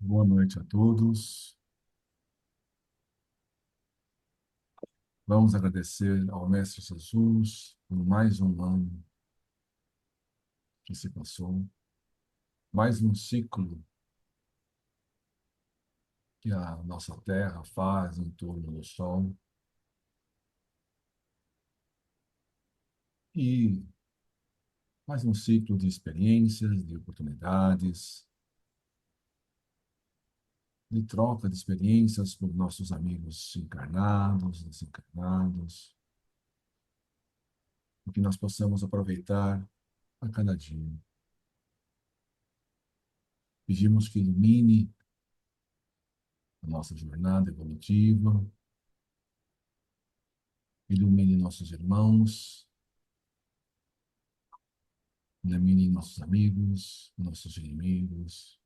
Boa noite a todos. Vamos agradecer ao Mestre Jesus por mais um ano que se passou, mais um ciclo que a nossa Terra faz em torno do Sol e mais um ciclo de experiências, de oportunidades, de troca de experiências com nossos amigos encarnados, desencarnados, e que nós possamos aproveitar a cada dia. Pedimos que ilumine a nossa jornada evolutiva, ilumine nossos irmãos, ilumine nossos amigos, nossos inimigos,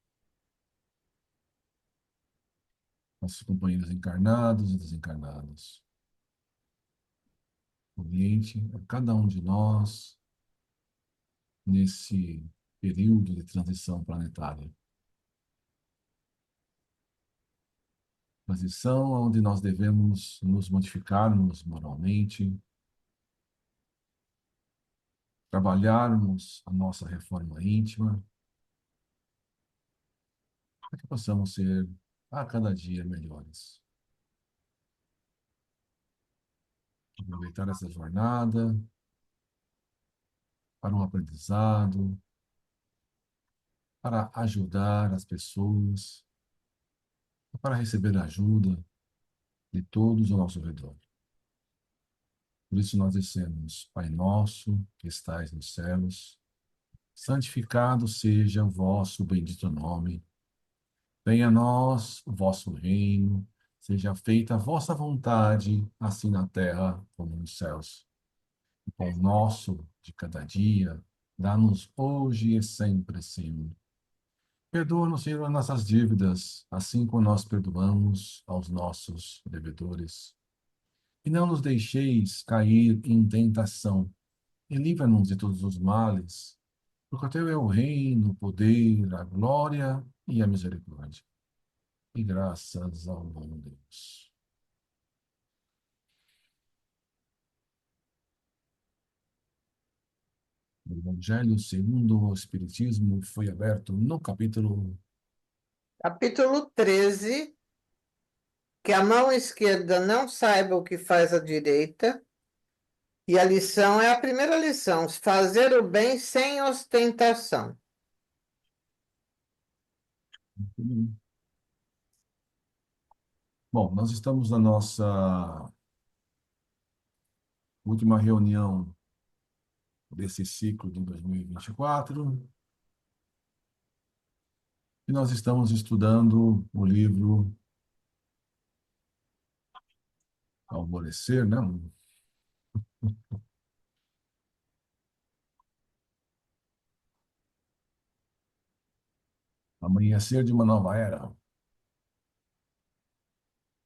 nossos companheiros encarnados e desencarnados. Oriente a cada um de nós nesse período de transição planetária. Transição onde nós devemos nos modificarmos moralmente, trabalharmos a nossa reforma íntima, para que possamos ser a cada dia melhores. Aproveitar essa jornada para um aprendizado, para ajudar as pessoas, para receber a ajuda de todos ao nosso redor. Por isso nós dizemos: Pai nosso, que estais nos céus, santificado seja o vosso bendito nome. Venha a nós o vosso reino, seja feita a vossa vontade, assim na terra como nos céus. O pão nosso de cada dia, dá-nos hoje e sempre, Senhor. Perdoa-nos, Senhor, as nossas dívidas, assim como nós perdoamos aos nossos devedores. E não nos deixeis cair em tentação, e livra-nos de todos os males, porque o teu é o reino, o poder, a glória e a misericórdia. E graças ao bom Deus. O Evangelho segundo o Espiritismo foi aberto no capítulo. Capítulo 13, que a mão esquerda não saiba o que faz a direita, e a lição é a primeira lição: fazer o bem sem ostentação. Bom, nós estamos na nossa última reunião desse ciclo de 2024 e nós estamos estudando o livro Alvorecer, né? Amanhecer de uma nova era.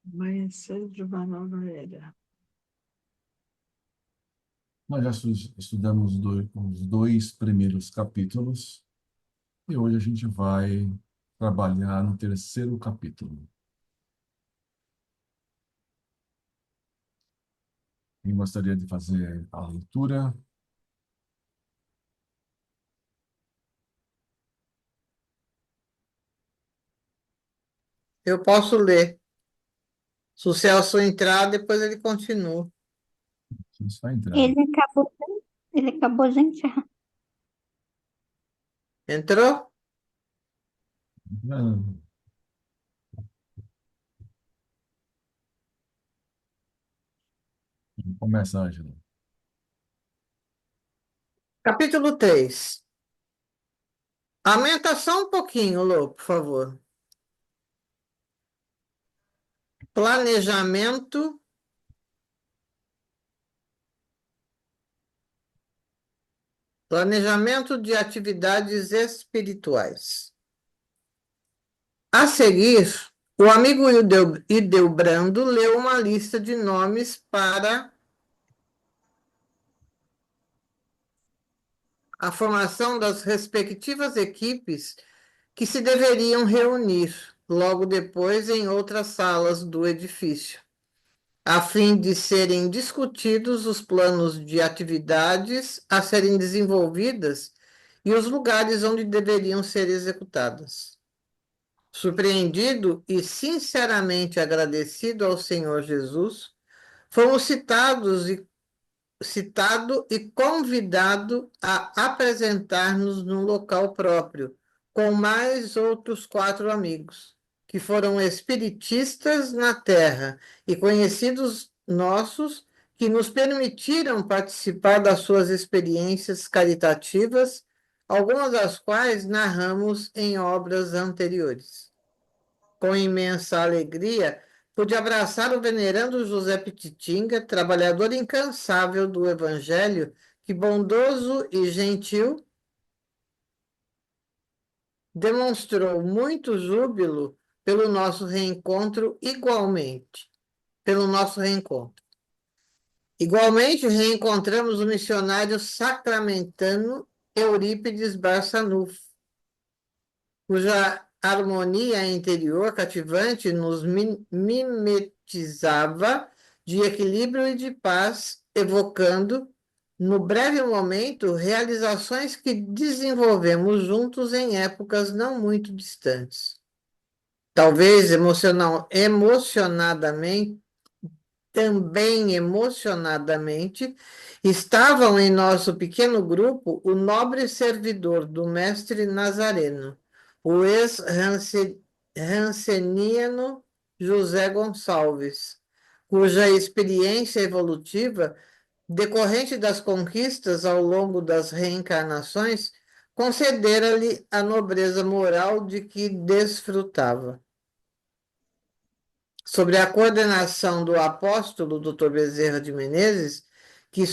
Amanhecer de uma nova era. Nós já estudamos os dois primeiros capítulos e hoje a gente vai trabalhar no terceiro capítulo. Quem gostaria de fazer a leitura? Eu posso ler. Se o Celso entrar, depois ele continua. Você está entrando. Ele acabou de entrar. Entrou? Entrando. Começa, Ângela. Capítulo 3. Aumenta só um pouquinho, Lô, por favor. Planejamento de atividades espirituais. A seguir, o amigo Hildebrando leu uma lista de nomes para a formação das respectivas equipes que se deveriam reunir. logo depois em outras salas do edifício, a fim de serem discutidos os planos de atividades a serem desenvolvidas e os lugares onde deveriam ser executadas. Surpreendido e sinceramente agradecido ao Senhor Jesus, fomos citado e convidado a apresentar-nos num local próprio, com mais outros 4 amigos, que foram espiritistas na terra e conhecidos nossos, que nos permitiram participar das suas experiências caritativas, algumas das quais narramos em obras anteriores. Com imensa alegria, pude abraçar o venerando José Pititinga, trabalhador incansável do Evangelho, que bondoso e gentil demonstrou muito júbilo pelo nosso reencontro igualmente. Pelo nosso reencontro. Igualmente, reencontramos o missionário sacramentano Eurípides Barçanufo, cuja harmonia interior cativante nos mimetizava de equilíbrio e de paz, evocando, no breve momento, realizações que desenvolvemos juntos em épocas não muito distantes. Talvez emocionadamente, estavam em nosso pequeno grupo o nobre servidor do mestre Nazareno, o ex-ranceniano José Gonçalves, cuja experiência evolutiva, decorrente das conquistas ao longo das reencarnações, concedera-lhe a nobreza moral de que desfrutava. Sobre a coordenação do apóstolo Dr. Bezerra de Menezes, que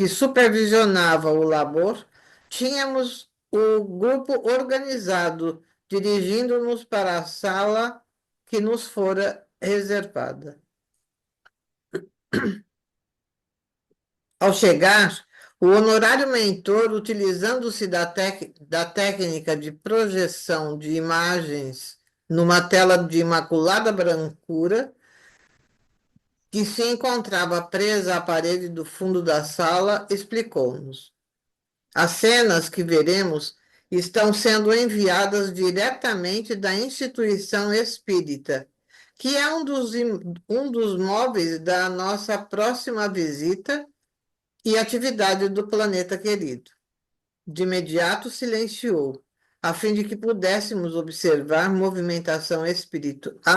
supervisionava o labor, tínhamos o grupo organizado, dirigindo-nos para a sala que nos fora reservada. Ao chegar, o honorário mentor, utilizando-se da técnica de projeção de imagens numa tela de imaculada brancura, que se encontrava presa à parede do fundo da sala, explicou-nos. As cenas que veremos estão sendo enviadas diretamente da instituição espírita, que é um dos móveis da nossa próxima visita e atividade do planeta querido. De imediato silenciou, a fim de que pudéssemos observar a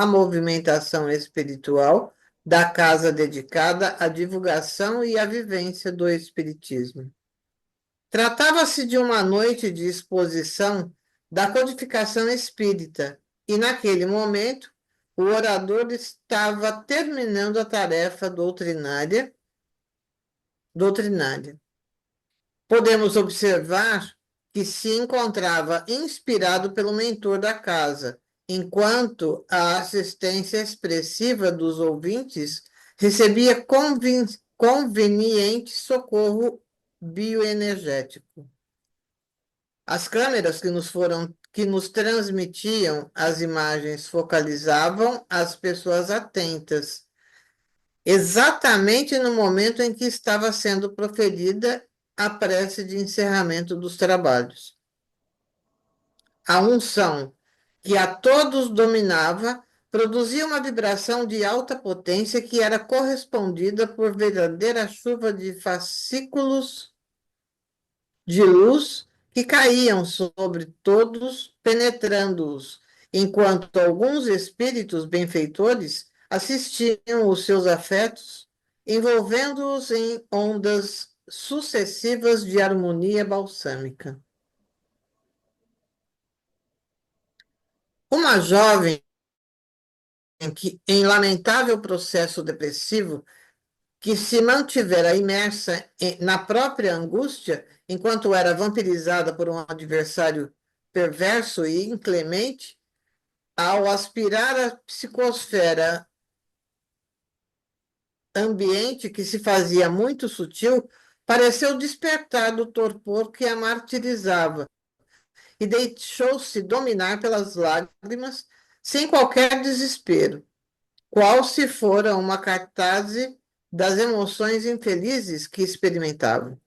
movimentação espiritual da casa dedicada à divulgação e à vivência do Espiritismo. Tratava-se de uma noite de exposição da codificação espírita, e naquele momento o orador estava terminando a tarefa doutrinária. Podemos observar que se encontrava inspirado pelo mentor da casa, enquanto a assistência expressiva dos ouvintes recebia conveniente socorro bioenergético. As câmeras que nos transmitiam as imagens focalizavam as pessoas atentas, exatamente no momento em que estava sendo proferida a prece de encerramento dos trabalhos. A unção, que a todos dominava, produzia uma vibração de alta potência que era correspondida por verdadeira chuva de fascículos de luz que caíam sobre todos, penetrando-os, enquanto alguns espíritos benfeitores assistiam os seus afetos, envolvendo-os em ondas sucessivas de harmonia balsâmica. Uma jovem que, em lamentável processo depressivo, que se mantivera imersa na própria angústia, enquanto era vampirizada por um adversário perverso e inclemente, ao aspirar a psicosfera ambiente que se fazia muito sutil, pareceu despertar do torpor que a martirizava e deixou-se dominar pelas lágrimas, sem qualquer desespero, qual se fora uma cartaz das emoções infelizes que experimentavam.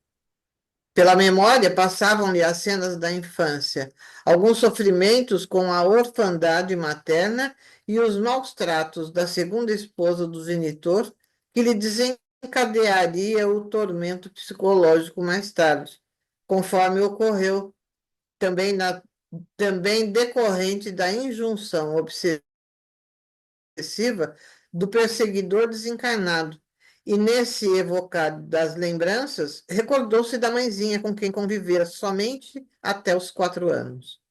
Pela memória passavam-lhe as cenas da infância, alguns sofrimentos com a orfandade materna e os maus tratos da segunda esposa do genitor, que lhe desencadearia o tormento psicológico mais tarde, conforme ocorreu também decorrente da injunção obsessiva do perseguidor desencarnado. E nesse evocar das lembranças, recordou-se da mãezinha com quem convivera somente até os 4 anos.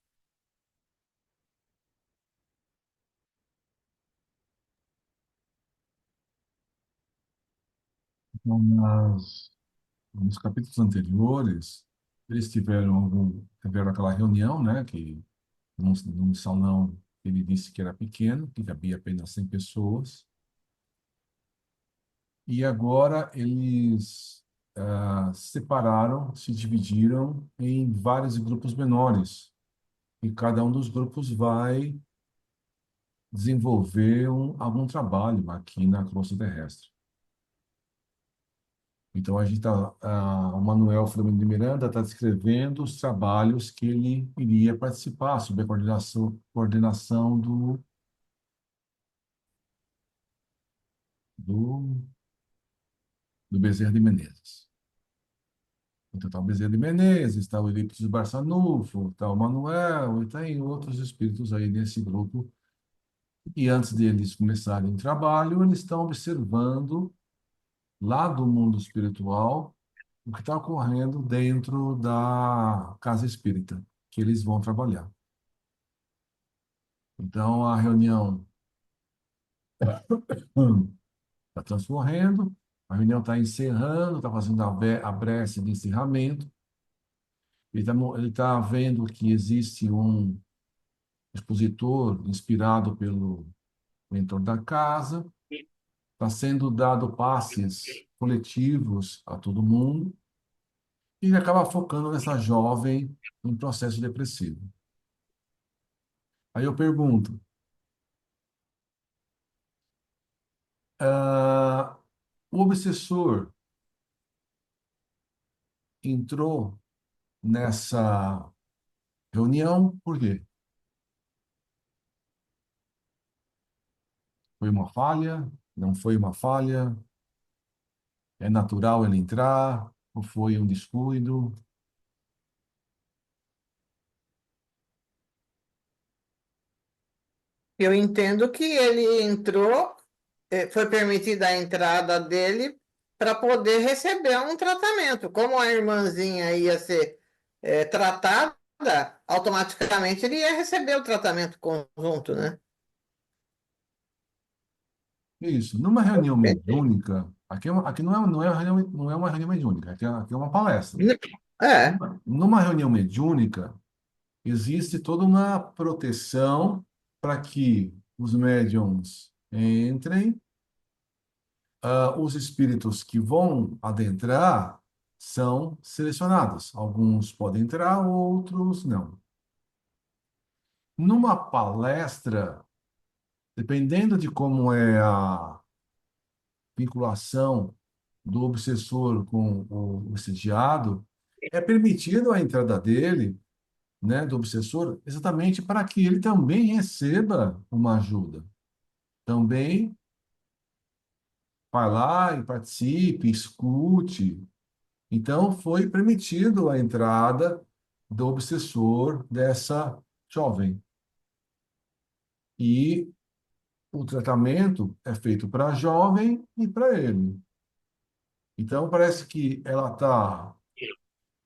Então, nos capítulos anteriores, eles tiveram aquela reunião, né, que num salão ele disse que era pequeno, que cabia apenas 100 pessoas, e agora eles separaram, se dividiram em vários grupos menores, e cada um dos grupos vai desenvolver algum trabalho aqui na crosta terrestre. Então, o Manuel Filomeno de Miranda está descrevendo os trabalhos que ele iria participar, sob a coordenação do, do Bezerra de Menezes. Então, está o Bezerra de Menezes, está o Eurípides Barçanufo, está o Manuel, e tem outros espíritos aí nesse grupo. E antes deles começarem o trabalho, eles estão observando, lá do mundo espiritual, o que está ocorrendo dentro da casa espírita, que eles vão trabalhar. Então, a reunião está transcorrendo, a reunião está encerrando, está fazendo a prece de encerramento. Ele tá vendo que existe um expositor inspirado pelo mentor da casa, está sendo dado passes coletivos a todo mundo, e ele acaba focando nessa jovem em processo depressivo. Aí eu pergunto, ah, o obsessor entrou nessa reunião por quê? Foi uma falha? Não foi uma falha? É natural ele entrar? Ou foi um descuido? Eu entendo que ele entrou, foi permitida a entrada dele para poder receber um tratamento. Como a irmãzinha ia ser, tratada, automaticamente ele ia receber o tratamento conjunto, né? Isso. Numa reunião mediúnica, aqui não é uma reunião mediúnica, aqui é uma palestra. É, Numa reunião mediúnica, existe toda uma proteção para que os médiums entrem. Os espíritos que vão adentrar são selecionados. Alguns podem entrar, outros não. Numa palestra, dependendo de como é a vinculação do obsessor com o obsediado, é permitido a entrada dele, né, do obsessor, exatamente para que ele também receba uma ajuda. Também vai lá e participe, escute. Então, foi permitido a entrada do obsessor dessa jovem. E o tratamento é feito para a jovem e para ele. Então, parece que ela está,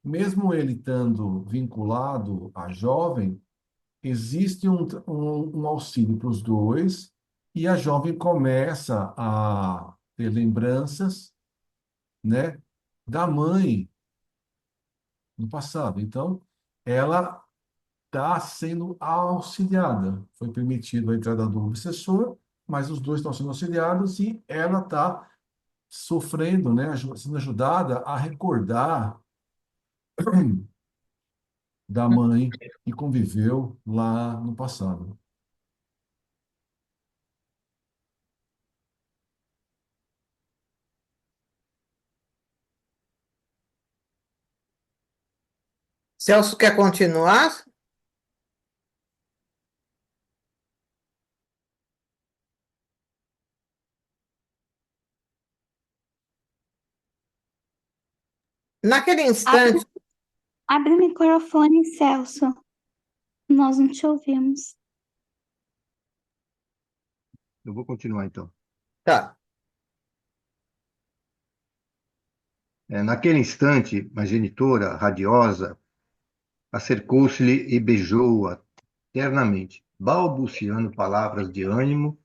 mesmo ele estando vinculado à jovem, existe um auxílio para os dois, e a jovem começa a ter lembranças, né, da mãe no passado. Então, ela está sendo auxiliada. Foi permitido a entrada do obsessor, mas os dois estão sendo auxiliados e ela está sofrendo, né, sendo ajudada a recordar da mãe que conviveu lá no passado. Celso quer continuar? Naquele Abre, instante, abre o microfone, Celso. Nós não te ouvimos. Eu vou continuar, então. tá. Naquele instante, a genitora, radiosa, acercou-se-lhe e beijou-a ternamente, balbuciando palavras de ânimo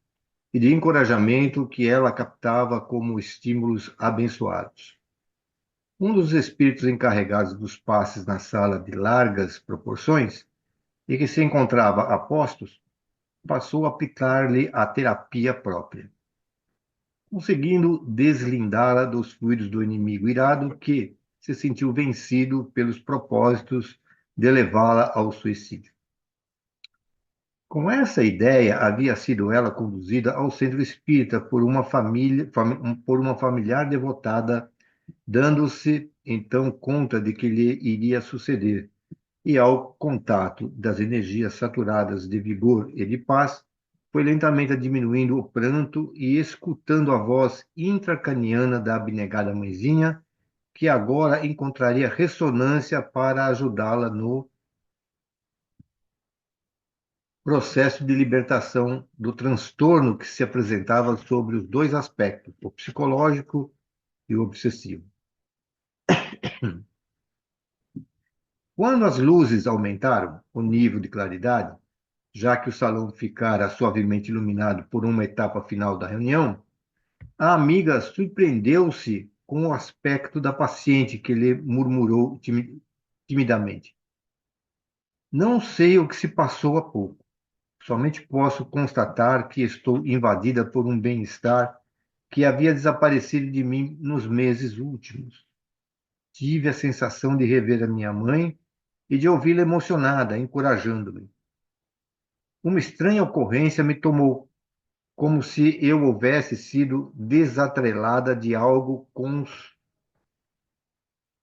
e de encorajamento que ela captava como estímulos abençoados. Um dos espíritos encarregados dos passes na sala de largas proporções e que se encontrava a postos, passou a aplicar-lhe a terapia própria, conseguindo deslindá-la dos fluidos do inimigo irado que se sentiu vencido pelos propósitos de levá-la ao suicídio. Com essa ideia, havia sido ela conduzida ao centro espírita por uma familiar devotada, dando-se então conta de que lhe iria suceder, e ao contato das energias saturadas de vigor e de paz, foi lentamente diminuindo o pranto e escutando a voz intracraniana da abnegada mãezinha, que agora encontraria ressonância para ajudá-la no processo de libertação do transtorno que se apresentava sobre os dois aspectos, o psicológico e o obsessivo. Quando as luzes aumentaram o nível de claridade, já que o salão ficara suavemente iluminado por uma etapa final da reunião, a amiga surpreendeu-se com o aspecto da paciente que lhe murmurou timidamente. Não sei o que se passou há pouco. Somente posso constatar que estou invadida por um bem-estar que havia desaparecido de mim nos meses últimos. Tive a sensação de rever a minha mãe e de ouvi-la emocionada, encorajando-me. Uma estranha ocorrência me tomou, como se eu houvesse sido desatrelada de algo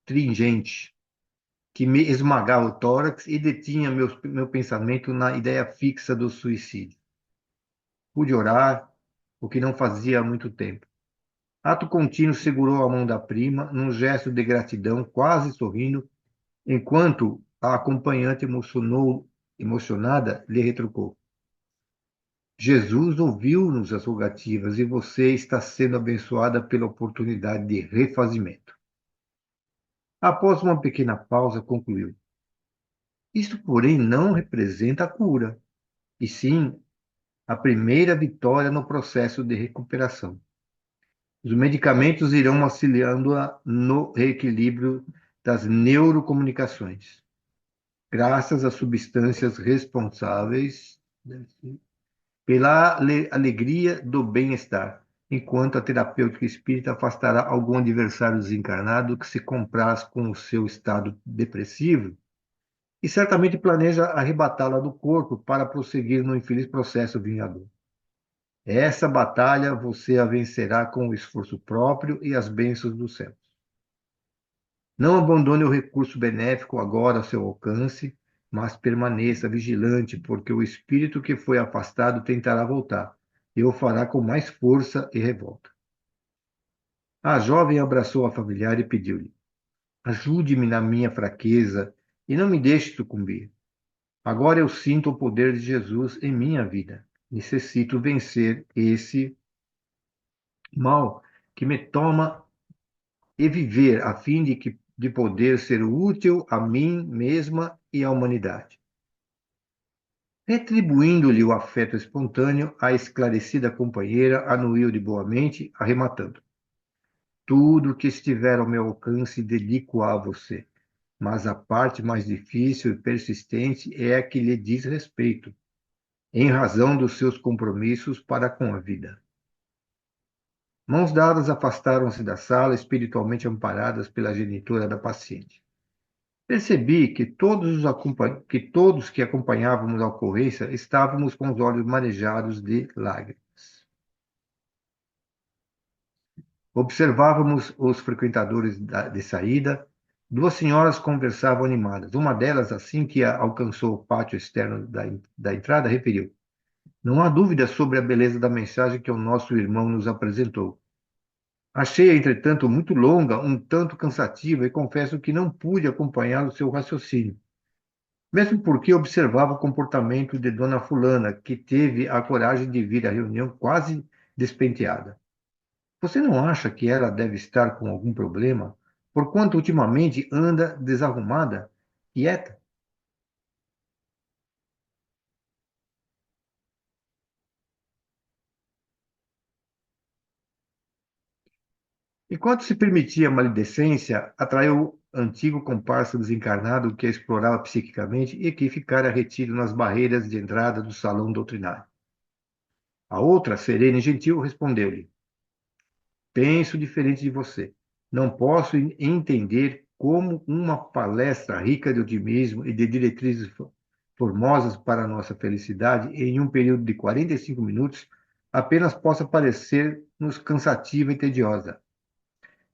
constringente, que me esmagava o tórax e detinha meu pensamento na ideia fixa do suicídio. Pude orar, o que não fazia há muito tempo. Ato contínuo segurou a mão da prima, num gesto de gratidão, quase sorrindo, enquanto a acompanhante emocionada, lhe retrucou: Jesus ouviu-nos as rogativas e você está sendo abençoada pela oportunidade de refazimento. Após uma pequena pausa, concluiu: Isto, porém, não representa a cura, e sim a primeira vitória no processo de recuperação. Os medicamentos irão auxiliando-a no reequilíbrio das neurocomunicações, graças às substâncias responsáveis pela alegria do bem-estar, enquanto a terapêutica espírita afastará algum adversário desencarnado que se compraz com o seu estado depressivo e certamente planeja arrebatá-la do corpo para prosseguir no infeliz processo vingador. Essa batalha você a vencerá com o esforço próprio e as bênçãos do céu. Não abandone o recurso benéfico agora ao seu alcance, mas permaneça vigilante, porque o espírito que foi afastado tentará voltar, e o fará com mais força e revolta. A jovem abraçou a familiar e pediu-lhe: Ajude-me na minha fraqueza e não me deixe sucumbir. Agora eu sinto o poder de Jesus em minha vida. Necessito vencer esse mal que me toma e viver a fim de poder ser útil a mim mesma e à humanidade. Retribuindo-lhe o afeto espontâneo, a esclarecida companheira anuiu de boa mente, arrematando: Tudo que estiver ao meu alcance dedico a você, mas a parte mais difícil e persistente é a que lhe diz respeito, em razão dos seus compromissos para com a vida. Mãos dadas afastaram-se da sala, espiritualmente amparadas pela genitora da paciente. Percebi que todos que acompanhávamos a ocorrência estávamos com os olhos marejados de lágrimas. Observávamos os frequentadores de saída, Duas senhoras conversavam animadas. Uma delas, assim que alcançou o pátio externo da entrada, referiu: Não há dúvida sobre a beleza da mensagem que o nosso irmão nos apresentou. Achei-a, entretanto, muito longa, um tanto cansativa, e confesso que não pude acompanhar o seu raciocínio. Mesmo porque observava o comportamento de Dona Fulana, que teve a coragem de vir à reunião quase despenteada. Você não acha que ela deve estar com algum problema, porquanto ultimamente anda desarrumada, quieta? Enquanto se permitia a maledicência, atraiu o antigo comparsa desencarnado que a explorava psiquicamente e que ficara retido nas barreiras de entrada do salão doutrinário. A outra, serena e gentil, respondeu-lhe: Penso diferente de você. Não posso entender como uma palestra rica de otimismo e de diretrizes formosas para a nossa felicidade em um período de 45 minutos apenas possa parecer-nos cansativa e tediosa.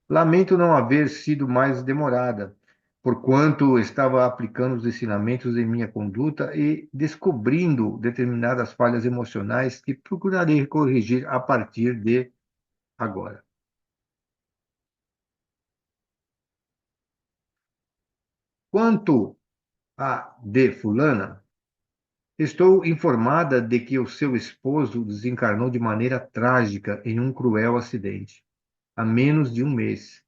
Lamento não haver sido mais demorada, porquanto estava aplicando os ensinamentos em minha conduta e descobrindo determinadas falhas emocionais que procurarei corrigir a partir de agora. Quanto a de fulana, estou informada de que o seu esposo desencarnou de maneira trágica em um cruel acidente, há menos de um mês,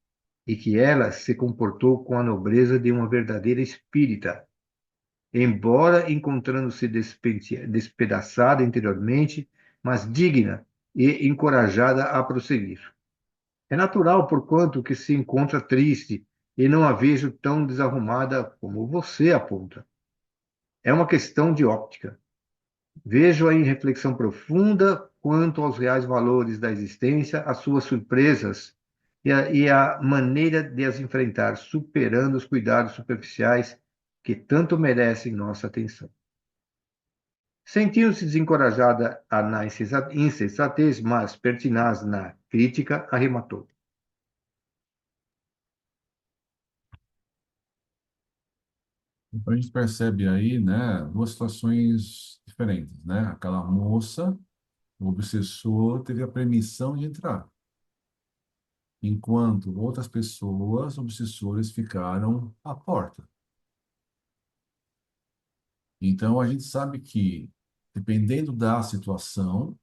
e que ela se comportou com a nobreza de uma verdadeira espírita, embora encontrando-se despedaçada interiormente, mas digna e encorajada a prosseguir. É natural, porquanto que se encontra triste e não a vejo tão desarrumada como você aponta. É uma questão de óptica. Vejo-a em reflexão profunda quanto aos reais valores da existência, as suas surpresas e a maneira de as enfrentar, superando os cuidados superficiais que tanto merecem nossa atenção. Sentindo-se desencorajada na insensatez, mas pertinaz na crítica, arrematou. Então a gente percebe aí, né, duas situações diferentes, né? Aquela moça, o obsessor, teve a permissão de entrar, enquanto outras pessoas, obsessores, ficaram à porta. Então a gente sabe que, dependendo da situação,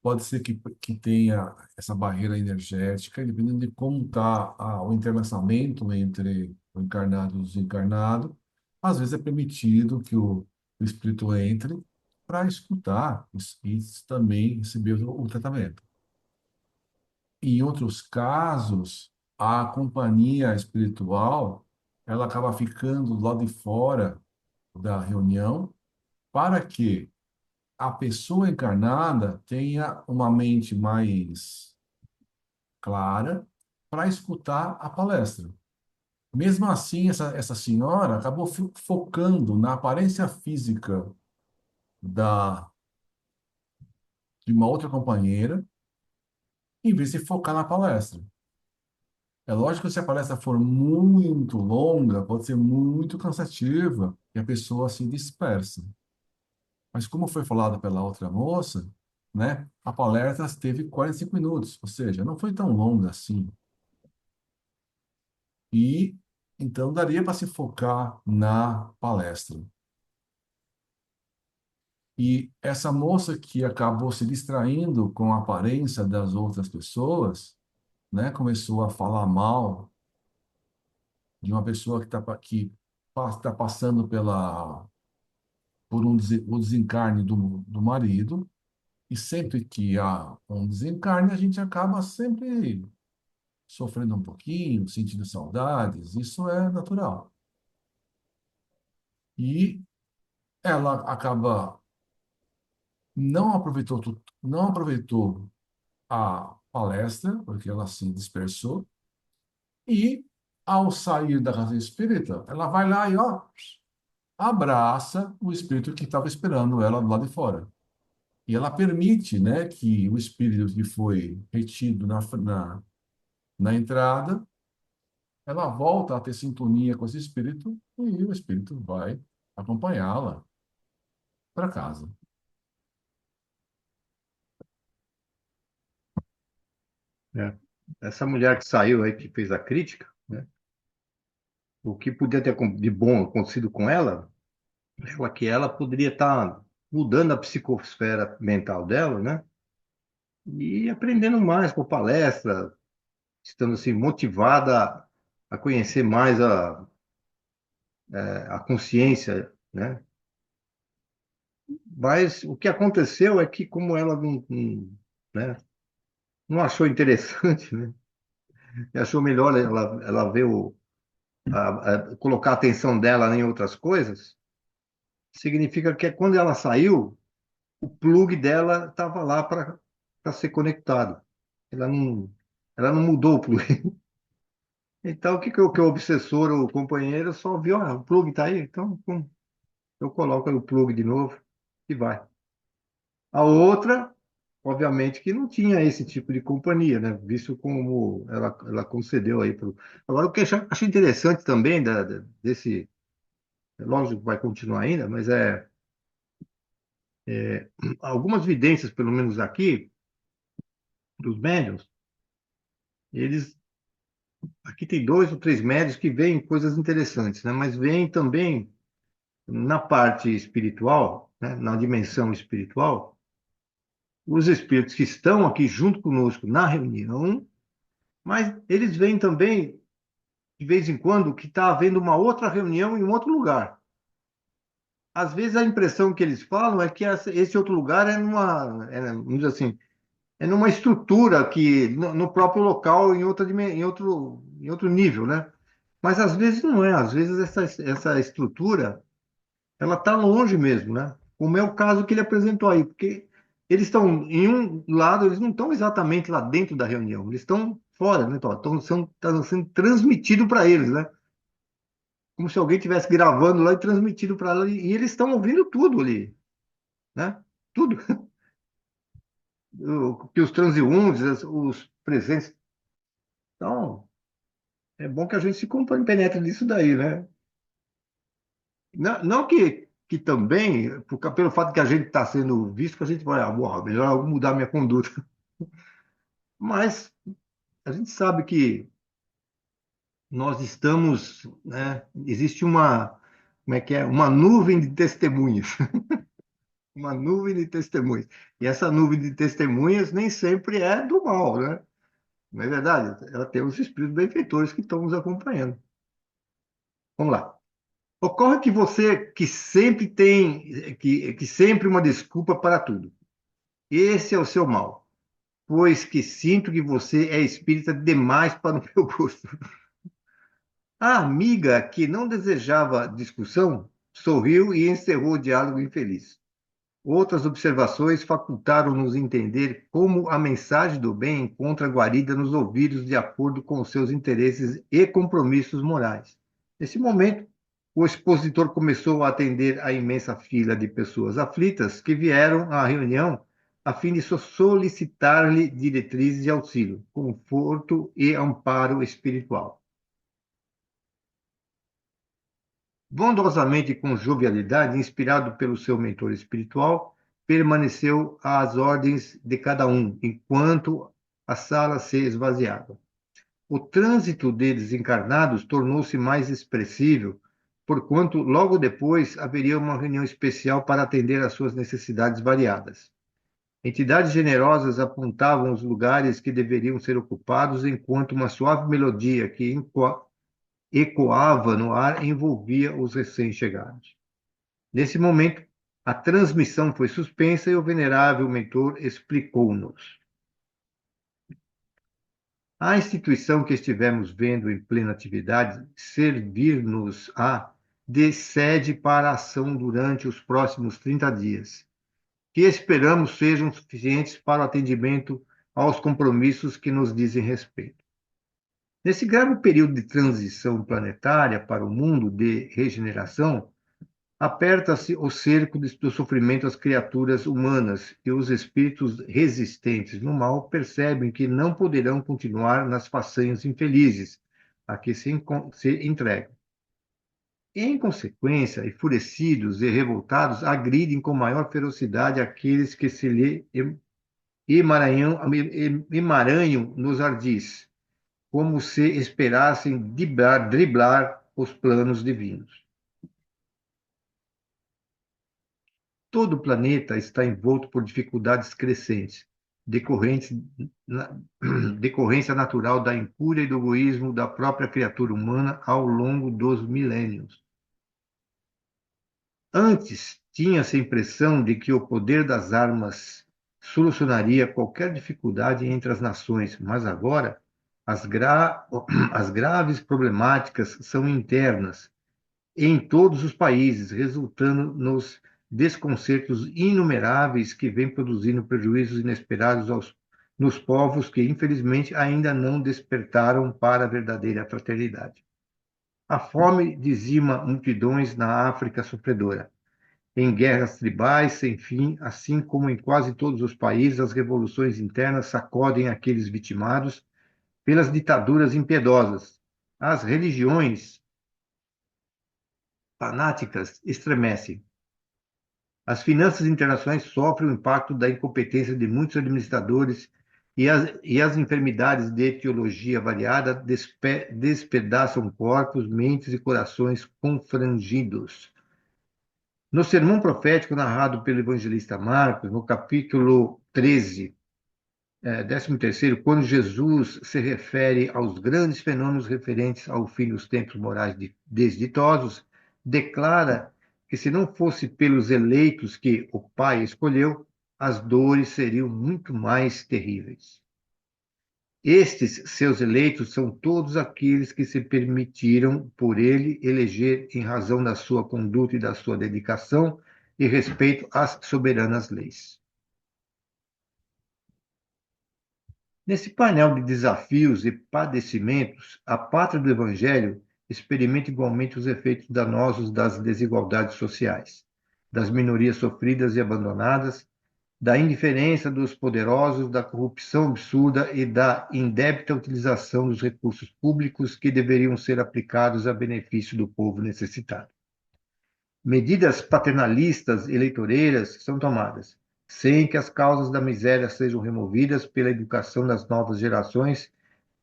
pode ser que tenha essa barreira energética, e dependendo de como está o interlaçamento entre o encarnado e o desencarnado, às vezes é permitido que o espírito entre para escutar e também receber o tratamento. Em outros casos, a companhia espiritual ela acaba ficando lá de fora da reunião para que a pessoa encarnada tenha uma mente mais clara para escutar a palestra. Mesmo assim, essa senhora acabou focando na aparência física da, de uma outra companheira, em vez de focar na palestra. É lógico que se a palestra for muito longa, pode ser muito cansativa e a pessoa se dispersa. Mas como foi falado pela outra moça, né, a palestra teve 45 minutos, ou seja, não foi tão longa assim. E então daria para se focar na palestra. E essa moça que acabou se distraindo com a aparência das outras pessoas, né, começou a falar mal de uma pessoa que está passando por o desencarne do marido, e sempre que há um desencarne, a gente acaba sempre sofrendo um pouquinho, sentindo saudades, isso é natural. E ela acaba não aproveitou a palestra, porque ela se dispersou, e ao sair da casa espírita, ela vai lá e ó, abraça o espírito que estava esperando ela do lado de fora. E ela permite, né, que o espírito que foi retido na entrada ela volta a ter sintonia com esse espírito e o espírito vai acompanhá-la para casa. É. Essa mulher que saiu aí, que fez a crítica, né? O que podia ter de bom acontecido com ela, é que ela poderia estar mudando a psicosfera mental dela, né? E aprendendo mais com palestra, estando assim motivada a conhecer mais a consciência, né? Mas o que aconteceu é que como ela né, não achou interessante, né? E achou melhor ela ver colocar a atenção dela em outras coisas, significa que quando ela saiu, o plug dela estava lá para ser conectado. Ela não, ela não mudou o plug. Então, que o obsessor, o companheiro, só viu, o plug está aí, então pum, eu coloco aí o plug de novo e vai. A outra, obviamente, que não tinha esse tipo de companhia, né? Visto como ela concedeu aí. Agora, o que eu acho interessante também desse. Lógico que vai continuar ainda, mas algumas vidências, pelo menos aqui, dos médiuns, eles. Aqui tem 2 ou 3 médios que veem coisas interessantes, né? Mas veem também na parte espiritual, né? Na dimensão espiritual, os espíritos que estão aqui junto conosco na reunião, mas eles veem também, de vez em quando, que está havendo uma outra reunião em um outro lugar. Às vezes a impressão que eles falam é que esse outro lugar vamos dizer assim, é numa estrutura que no próprio local, em outro nível, né? Mas às vezes não é. Às vezes essa estrutura ela está longe mesmo, né? Como é o caso que ele apresentou aí, porque eles estão em um lado, eles não estão exatamente lá dentro da reunião, eles estão fora, né? Estão sendo transmitido para eles, né? Como se alguém estivesse gravando lá e transmitido para lá, e eles estão ouvindo tudo ali, né? Tudo. Que os transeuntes, os presentes. Então, é bom que a gente se compenetre nisso daí, né? Não que também, pelo fato que a gente está sendo visto, que a gente vai, melhor eu mudar minha conduta. Mas a gente sabe que nós estamos, né? Existe como é que é? Uma nuvem de testemunhas. Uma nuvem de testemunhas. E essa nuvem de testemunhas nem sempre é do mal, né? Não é verdade? Ela tem os espíritos benfeitores que estão nos acompanhando. Vamos lá. Ocorre que você que sempre tem que sempre uma desculpa para tudo. Esse é o seu mal, pois que sinto que você é espírita demais para o meu gosto. A amiga, que não desejava discussão, sorriu e encerrou o diálogo infeliz. Outras observações facultaram-nos entender como a mensagem do bem encontra guarida nos ouvidos de acordo com seus interesses e compromissos morais. Nesse momento, o expositor começou a atender a imensa fila de pessoas aflitas que vieram à reunião a fim de solicitar-lhe diretrizes de auxílio, conforto e amparo espiritual. Bondosamente e com jovialidade, inspirado pelo seu mentor espiritual, permaneceu às ordens de cada um, enquanto a sala se esvaziava. O trânsito de desencarnados tornou-se mais expressível, porquanto logo depois haveria uma reunião especial para atender às suas necessidades variadas. Entidades generosas apontavam os lugares que deveriam ser ocupados, enquanto uma suave melodia que ecoava no ar envolvia os recém-chegados. Nesse momento, a transmissão foi suspensa e o venerável mentor explicou-nos. A instituição que estivemos vendo em plena atividade servir-nos-á de sede para a ação durante os próximos 30 dias, que esperamos sejam suficientes para o atendimento aos compromissos que nos dizem respeito. Nesse grave período de transição planetária para o mundo de regeneração, aperta-se o cerco do sofrimento às criaturas humanas e os espíritos resistentes no mal percebem que não poderão continuar nas façanhas infelizes, a que se entregam. Em consequência, enfurecidos e revoltados, agridem com maior ferocidade aqueles que se lhe emaranham nos ardis, como se esperassem driblar os planos divinos. Todo o planeta está envolto por dificuldades crescentes, decorrentes, decorrência natural da incúria e do egoísmo da própria criatura humana ao longo dos milênios. Antes, tinha-se a impressão de que o poder das armas solucionaria qualquer dificuldade entre as nações, mas agora as graves problemáticas são internas em todos os países, resultando nos desconcertos inumeráveis que vêm produzindo prejuízos inesperados nos povos que, infelizmente, ainda não despertaram para a verdadeira fraternidade. A fome dizima multidões na África sofredora. Em guerras tribais sem fim, assim como em quase todos os países, as revoluções internas sacodem aqueles vitimados pelas ditaduras impiedosas. As religiões fanáticas estremecem. As finanças internacionais sofrem o impacto da incompetência de muitos administradores e as enfermidades de etiologia variada despedaçam corpos, mentes e corações confrangidos. No sermão profético narrado pelo evangelista Marcos, no capítulo 13, 13º, quando Jesus se refere aos grandes fenômenos referentes ao fim dos tempos morais desditosos, declara que se não fosse pelos eleitos que o Pai escolheu, as dores seriam muito mais terríveis. Estes seus eleitos são todos aqueles que se permitiram por ele eleger em razão da sua conduta e da sua dedicação e respeito às soberanas leis. Nesse painel de desafios e padecimentos, a pátria do Evangelho experimenta igualmente os efeitos danosos das desigualdades sociais, das minorias sofridas e abandonadas, da indiferença dos poderosos, da corrupção absurda e da indébita utilização dos recursos públicos que deveriam ser aplicados a benefício do povo necessitado. Medidas paternalistas e eleitoreiras são tomadas, sem que as causas da miséria sejam removidas pela educação das novas gerações,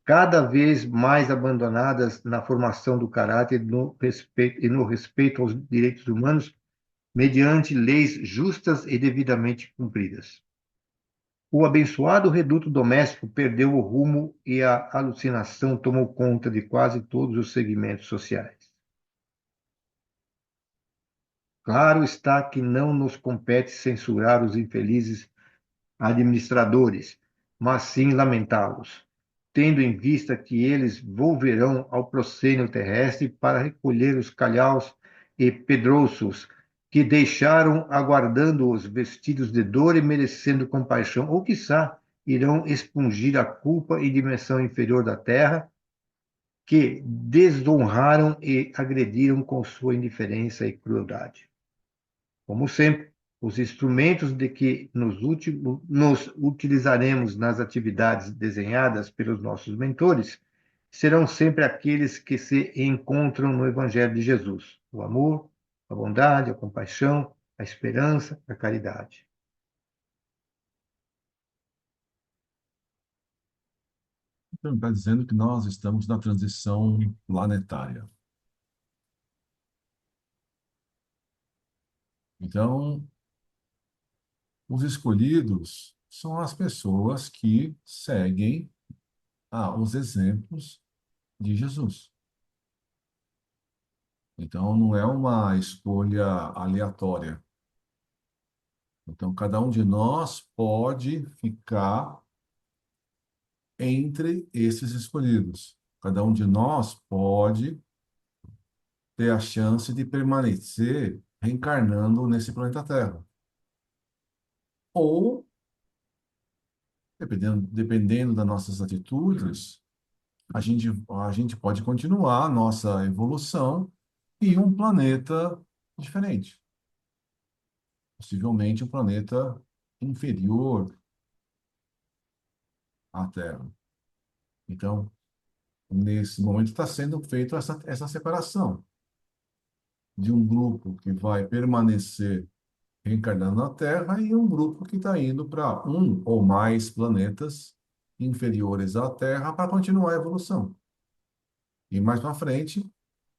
cada vez mais abandonadas na formação do caráter e no respeito aos direitos humanos, mediante leis justas e devidamente cumpridas. O abençoado reduto doméstico perdeu o rumo e a alucinação tomou conta de quase todos os segmentos sociais. Claro está que não nos compete censurar os infelizes administradores, mas sim lamentá-los, tendo em vista que eles volverão ao proscênio terrestre para recolher os calhaus e pedrouços que deixaram aguardando-os vestidos de dor e merecendo compaixão, ou quiçá irão expungir a culpa e dimensão inferior da terra, que desonraram e agrediram com sua indiferença e crueldade. Como sempre, os instrumentos de que nos utilizaremos nas atividades desenhadas pelos nossos mentores serão sempre aqueles que se encontram no Evangelho de Jesus: o amor, a bondade, a compaixão, a esperança, a caridade. Então, está dizendo que nós estamos na transição planetária. Então, os escolhidos são as pessoas que seguem os exemplos de Jesus. Então, não é uma escolha aleatória. Então, cada um de nós pode ficar entre esses escolhidos. Cada um de nós pode ter a chance de permanecer reencarnando nesse planeta Terra. Ou, dependendo das nossas atitudes, a gente pode continuar a nossa evolução em um planeta diferente. Possivelmente um planeta inferior à Terra. Então, nesse momento está sendo feita essa separação de um grupo que vai permanecer reencarnando na Terra e um grupo que está indo para um ou mais planetas inferiores à Terra para continuar a evolução. E mais para frente,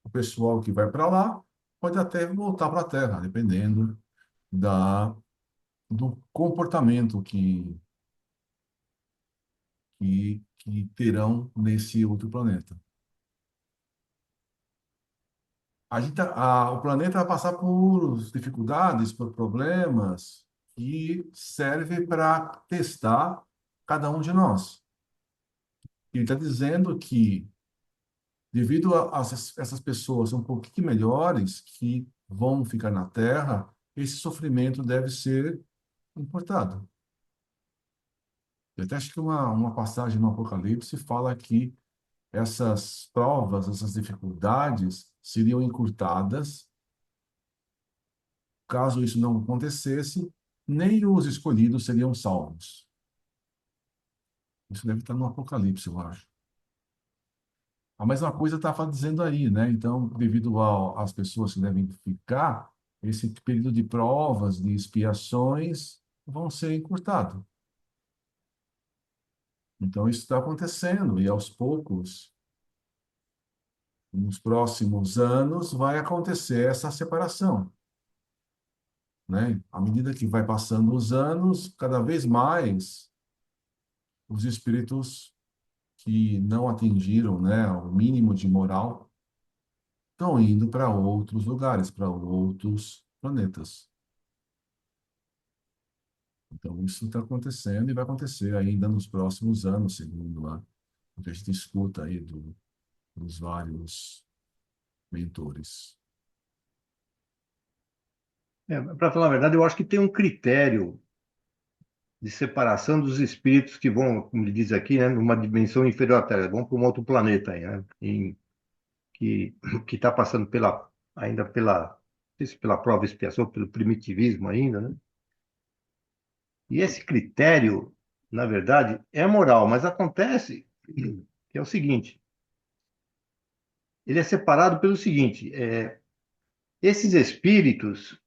o pessoal que vai para lá pode até voltar para a Terra, dependendo do comportamento que terão nesse outro planeta. O planeta vai passar por dificuldades, por problemas que servem para testar cada um de nós. Ele está dizendo que, devido a essas pessoas um pouquinho melhores que vão ficar na Terra, esse sofrimento deve ser importado. Eu até acho que uma passagem no Apocalipse fala que essas provas, essas dificuldades seriam encurtadas. Caso isso não acontecesse, nem os escolhidos seriam salvos. Isso deve estar no Apocalipse, eu acho. A mesma coisa está dizendo aí, né? Então, devido às pessoas que devem ficar, esse período de provas, de expiações, vão ser encurtados. Então, isso está acontecendo, e aos poucos, nos próximos anos, vai acontecer essa separação, né? À medida que vai passando os anos, cada vez mais os espíritos que não atingiram, né, o mínimo de moral estão indo para outros lugares, para outros planetas. Então, isso está acontecendo e vai acontecer ainda nos próximos anos, segundo o que a gente escuta aí dos vários mentores. Para falar a verdade, eu acho que tem um critério de separação dos espíritos que vão, como ele diz aqui, né, numa dimensão inferior à Terra, vão para um outro planeta aí, né, que que está passando ainda pela, não sei se pela prova e expiação, pelo primitivismo ainda, né? E esse critério, na verdade, é moral, mas acontece que é o seguinte, ele é separado pelo seguinte, esses espíritos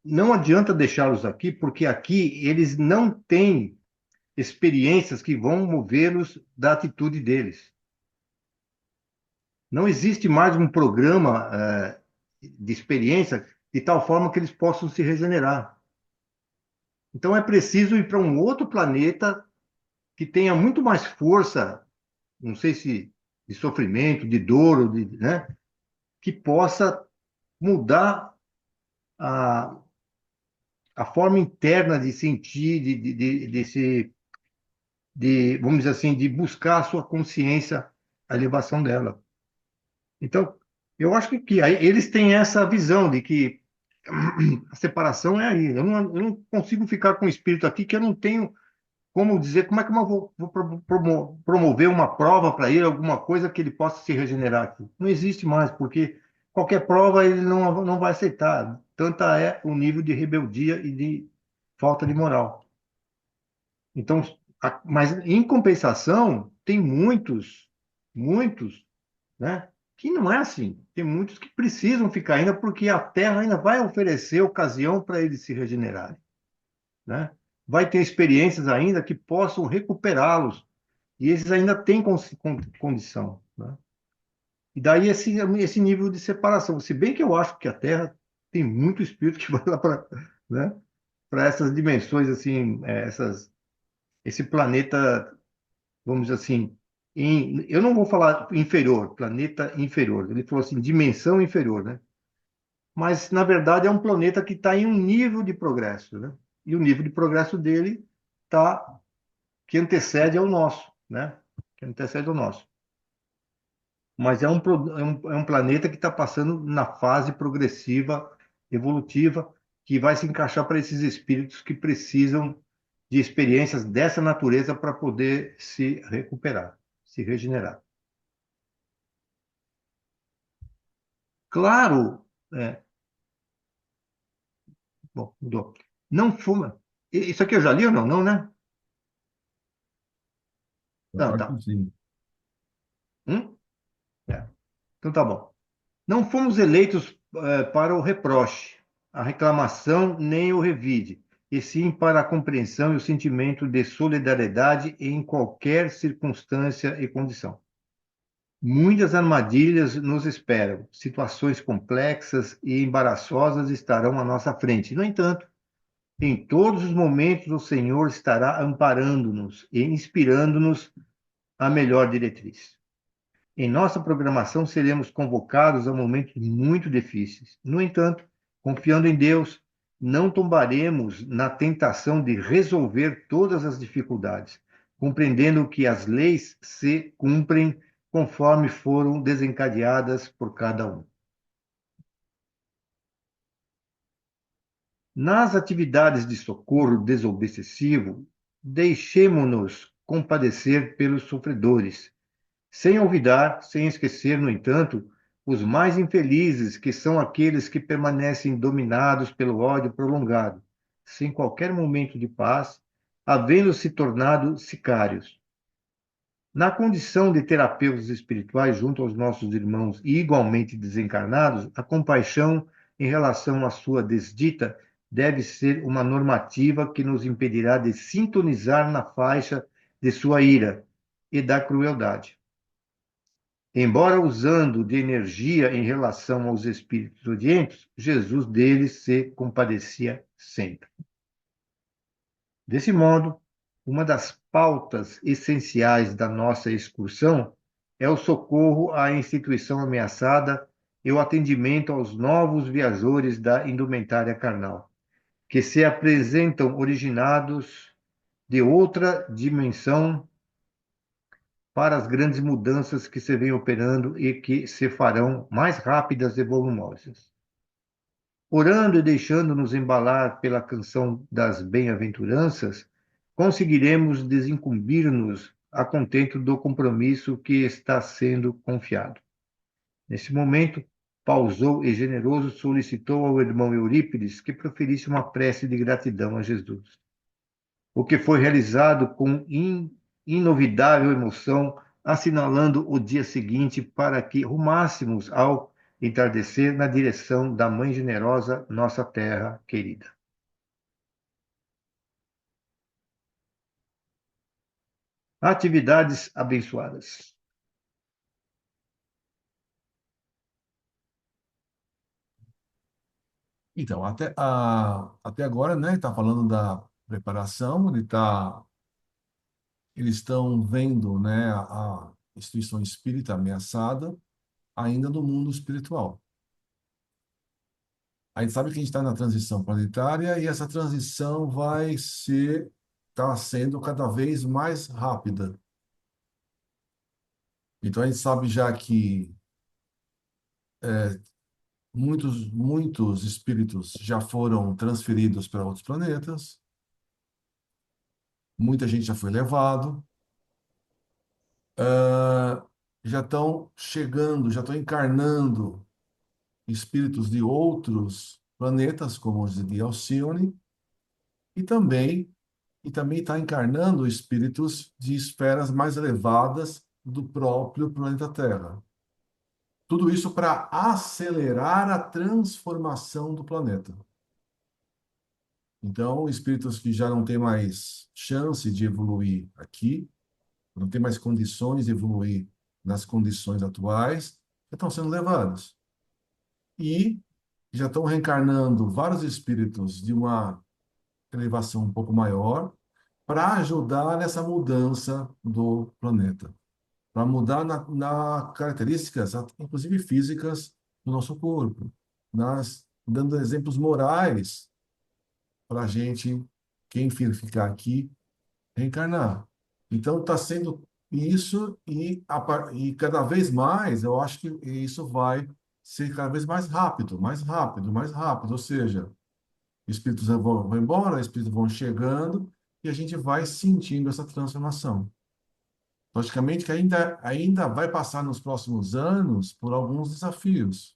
não adianta deixá-los aqui, porque aqui eles não têm experiências que vão movê-los da atitude deles. Não existe mais um programa de experiência de tal forma que eles possam se regenerar. Então é preciso ir para um outro planeta que tenha muito mais força, não sei se de sofrimento, de dor, né, que possa mudar a, a forma interna de sentir, vamos dizer assim, de buscar a sua consciência, a elevação dela. Então, eu acho que aí eles têm essa visão de que a separação é aí. Eu não consigo ficar com o espírito aqui que eu não tenho como dizer como é que eu vou promover uma prova para ele, alguma coisa que ele possa se regenerar aqui. Não existe mais, porque qualquer prova ele não vai aceitar. Tanta é o nível de rebeldia e de falta de moral. Então, mas em compensação, tem muitos, né, que não é assim. Tem muitos que precisam ficar ainda porque a Terra ainda vai oferecer ocasião para eles se regenerarem, né? Vai ter experiências ainda que possam recuperá-los e eles ainda têm condição, né? E daí esse nível de separação. Se bem que eu acho que a Terra tem muito espírito que vai lá para, né, para essas dimensões assim, esse planeta, vamos dizer assim, eu não vou falar inferior, planeta inferior. Ele falou assim, dimensão inferior, né? Mas, na verdade, é um planeta que está em um nível de progresso, né? E o nível de progresso dele tá, que antecede ao nosso, né? Que antecede ao nosso. Mas é um planeta que está passando na fase progressiva, evolutiva, que vai se encaixar para esses espíritos que precisam de experiências dessa natureza para poder se recuperar, se regenerar. Claro, bom, mudou. Não fuma. Isso aqui eu já li ou não? Não, né? Eu Não, acho tá. que sim. Hum? É. Então tá bom. Não fomos eleitos para o reproche, a reclamação nem o revide, e sim para a compreensão e o sentimento de solidariedade em qualquer circunstância e condição. Muitas armadilhas nos esperam, situações complexas e embaraçosas estarão à nossa frente. No entanto, em todos os momentos o Senhor estará amparando-nos e inspirando-nos a melhor diretriz. Em nossa programação seremos convocados a momentos muito difíceis. No entanto, confiando em Deus, não tombaremos na tentação de resolver todas as dificuldades, compreendendo que as leis se cumprem conforme foram desencadeadas por cada um. Nas atividades de socorro desobsessivo, deixemo-nos compadecer pelos sofredores, sem olvidar, sem esquecer, no entanto, os mais infelizes, que são aqueles que permanecem dominados pelo ódio prolongado, sem qualquer momento de paz, havendo se tornado sicários. Na condição de terapeutas espirituais junto aos nossos irmãos e igualmente desencarnados, a compaixão em relação à sua desdita deve ser uma normativa que nos impedirá de sintonizar na faixa de sua ira e da crueldade. Embora usando de energia em relação aos espíritos odientos, Jesus deles se compadecia sempre. Desse modo, uma das pautas essenciais da nossa excursão é o socorro à instituição ameaçada e o atendimento aos novos viajores da indumentária carnal, que se apresentam originados de outra dimensão para as grandes mudanças que se vêm operando e que se farão mais rápidas e volumosas. Orando e deixando-nos embalar pela canção das bem-aventuranças, conseguiremos desincumbir-nos a contento do compromisso que está sendo confiado. Nesse momento, pausou e generoso solicitou ao irmão Eurípides que proferisse uma prece de gratidão a Jesus. O que foi realizado com inovidável emoção, assinalando o dia seguinte para que rumássemos ao entardecer na direção da Mãe Generosa, nossa terra querida. Atividades abençoadas. Então, até agora, né, está falando da preparação, eles estão vendo, né, a instituição espírita ameaçada ainda no mundo espiritual. A gente sabe que a gente está na transição planetária e essa transição está sendo cada vez mais rápida. Então, a gente sabe já que muitos espíritos já foram transferidos para outros planetas, muita gente já foi levado, ah, já estão chegando, já estão encarnando espíritos de outros planetas, como os de Alcione, e também está encarnando espíritos de esferas mais elevadas do próprio planeta Terra. Tudo isso para acelerar a transformação do planeta. Então, espíritos que já não têm mais chance de evoluir aqui, não têm mais condições de evoluir nas condições atuais, já estão sendo levados. E já estão reencarnando vários espíritos de uma elevação um pouco maior para ajudar nessa mudança do planeta, para mudar na características, inclusive físicas, do nosso corpo, dando exemplos morais para a gente, quem ficar aqui, reencarnar. Então, está sendo isso e cada vez mais, eu acho que isso vai ser cada vez mais rápido, mais rápido, mais rápido. Ou seja, espíritos vão embora, espíritos vão chegando e a gente vai sentindo essa transformação. Logicamente que ainda vai passar nos próximos anos por alguns desafios.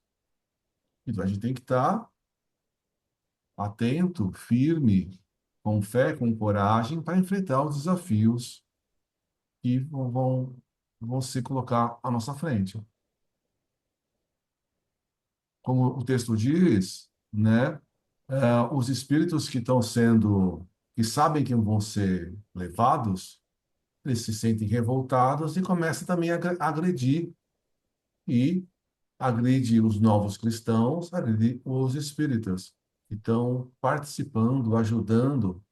Então, a gente tem que estar atento, firme, com fé, com coragem, para enfrentar os desafios que vão vão se colocar à nossa frente. Como o texto diz, né? Os espíritos que estão sendo, que sabem que vão ser levados, eles se sentem revoltados e começam também a agredir e agride os novos cristãos, agride os espíritas que estão participando, ajudando.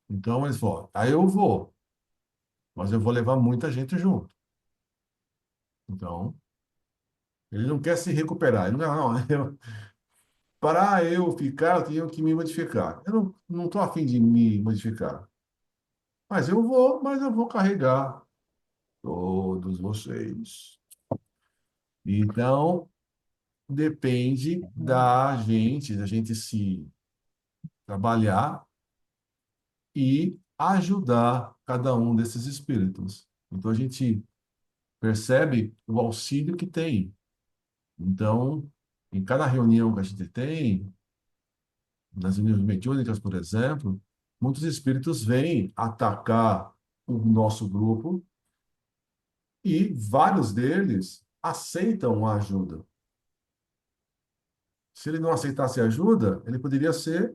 Então eles falam, aí eu vou, mas eu vou levar muita gente junto. Então, ele não quer se recuperar. Ele não, para eu ficar, eu tenho que me modificar. Eu não estou a fim de me modificar. Mas eu vou carregar todos vocês. Então, depende da gente se trabalhar e ajudar cada um desses espíritos. Então, a gente percebe o auxílio que tem. Então, em cada reunião que a gente tem, nas reuniões mediúnicas, por exemplo, muitos espíritos vêm atacar o nosso grupo e vários deles aceitam a ajuda. Se ele não aceitasse a ajuda, ele poderia ser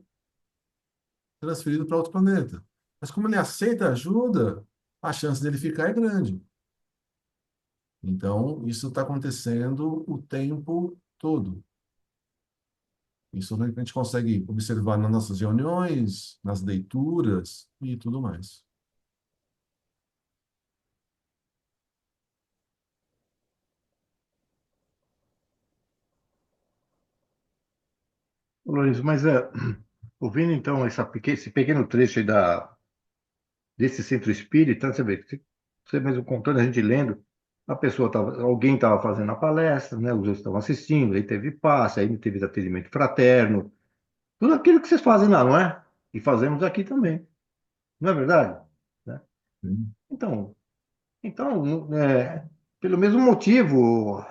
transferido para outro planeta. Mas como ele aceita a ajuda, a chance dele ficar é grande. Então, isso está acontecendo o tempo todo. Isso a gente consegue observar nas nossas reuniões, nas leituras e tudo mais. Lourenço, mas ouvindo então esse pequeno trecho aí desse centro espírita, você vê, você mesmo contando, a gente lendo, alguém estava fazendo a palestra, né, os outros estavam assistindo, aí teve passe, aí teve atendimento fraterno, tudo aquilo que vocês fazem lá, não é? E fazemos aqui também, não é verdade? Né? Sim. Então, pelo mesmo motivo,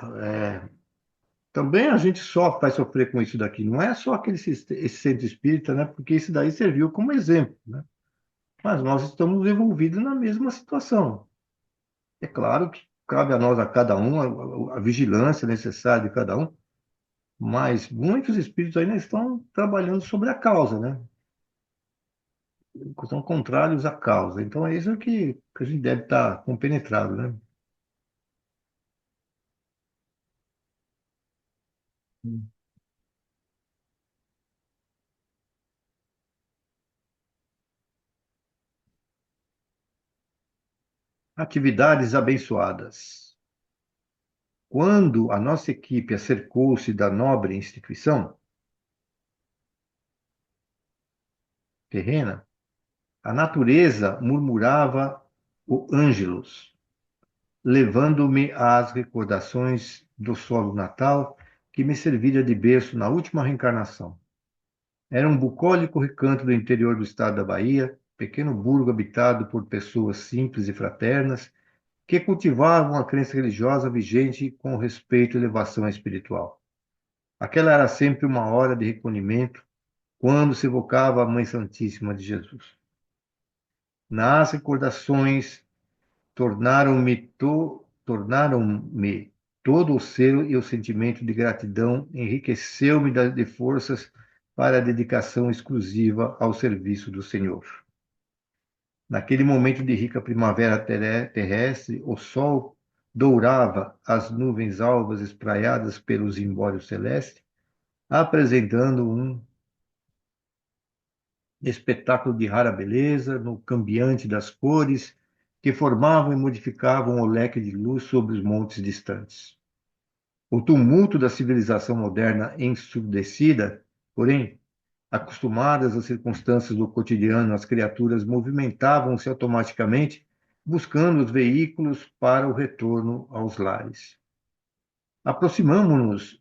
também a gente vai sofrer com isso daqui. Não é só esse centro espírita, né? Porque isso daí serviu como exemplo, né? Mas nós estamos envolvidos na mesma situação. É claro que cabe a nós, a cada um, a vigilância necessária de cada um, mas muitos espíritos ainda estão trabalhando sobre a causa, né? São contrários à causa. Então é isso que a gente deve estar compenetrado, né? Atividades abençoadas. Quando a nossa equipe acercou-se da nobre instituição terrena, a natureza murmurava o Ângelus, levando-me às recordações do solo natal que me servira de berço na última reencarnação. Era um bucólico recanto do interior do estado da Bahia, pequeno burgo habitado por pessoas simples e fraternas que cultivavam a crença religiosa vigente com respeito e elevação espiritual. Aquela era sempre uma hora de recolhimento quando se evocava a Mãe Santíssima de Jesus. Nas recordações tornaram-me todo o ser e o sentimento de gratidão enriqueceu-me de forças para a dedicação exclusiva ao serviço do Senhor. Naquele momento de rica primavera terrestre, o sol dourava as nuvens alvas espraiadas pelo zimbório celeste, apresentando um espetáculo de rara beleza no cambiante das cores que formavam e modificavam o leque de luz sobre os montes distantes. O tumulto da civilização moderna ensurdecida, porém, acostumadas às circunstâncias do cotidiano, as criaturas movimentavam-se automaticamente, buscando os veículos para o retorno aos lares. Aproximamo-nos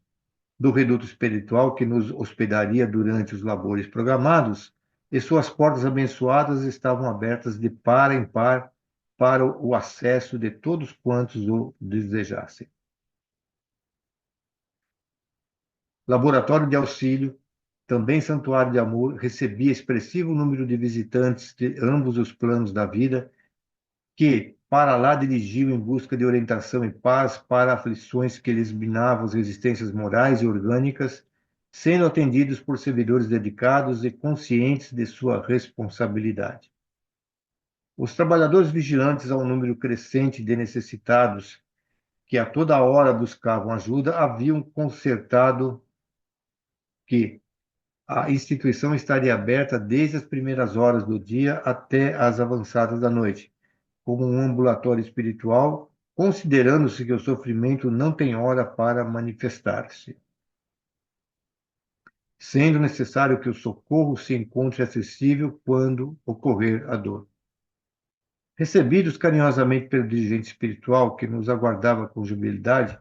do reduto espiritual que nos hospedaria durante os labores programados, e suas portas abençoadas estavam abertas de par em par para o acesso de todos quantos o desejassem. Laboratório de auxílio, também santuário de amor, recebia expressivo número de visitantes de ambos os planos da vida que, para lá dirigiu em busca de orientação e paz para aflições que lhes minavam as resistências morais e orgânicas, sendo atendidos por servidores dedicados e conscientes de sua responsabilidade. Os trabalhadores vigilantes ao número crescente de necessitados que a toda hora buscavam ajuda haviam concertado que a instituição estaria aberta desde as primeiras horas do dia até as avançadas da noite, como um ambulatório espiritual, considerando-se que o sofrimento não tem hora para manifestar-se, sendo necessário que o socorro se encontre acessível quando ocorrer a dor. Recebidos carinhosamente pelo dirigente espiritual, que nos aguardava com jubilidade,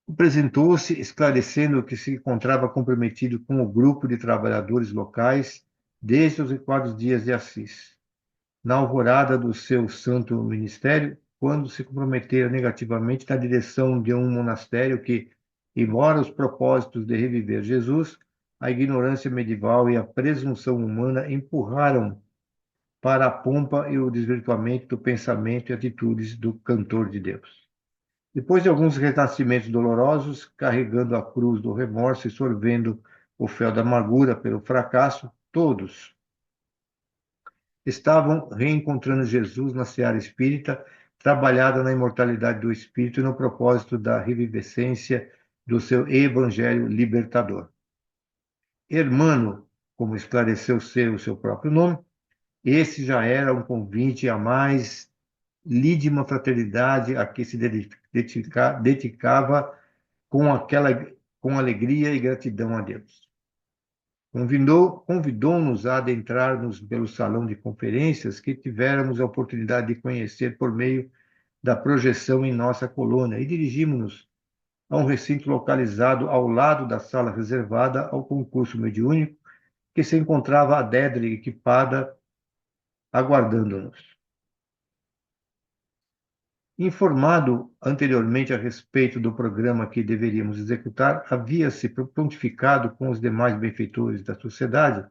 apresentou-se esclarecendo que se encontrava comprometido com o grupo de trabalhadores locais desde os recuados dias de Assis. Na alvorada do seu santo ministério, quando se comprometera negativamente na direção de um monastério que, embora os propósitos de reviver Jesus, a ignorância medieval e a presunção humana empurraram para a pompa e o desvirtuamento do pensamento e atitudes do cantor de Deus. Depois de alguns renascimentos dolorosos, carregando a cruz do remorso e sorvendo o fel da amargura pelo fracasso, todos estavam reencontrando Jesus na seara espírita, trabalhada na imortalidade do espírito e no propósito da revivescência do seu evangelho libertador. Hermano, como esclareceu ser o seu próprio nome, esse já era um convite a mais lídima fraternidade a que se dedicava com alegria e gratidão a Deus. Convidou-nos a adentrarmos pelo salão de conferências que tivéramos a oportunidade de conhecer por meio da projeção em nossa colônia e dirigimos-nos a um recinto localizado ao lado da sala reservada ao concurso mediúnico, que se encontrava a dedre equipada, aguardando-nos. Informado anteriormente a respeito do programa que deveríamos executar, havia-se prontificado com os demais benfeitores da sociedade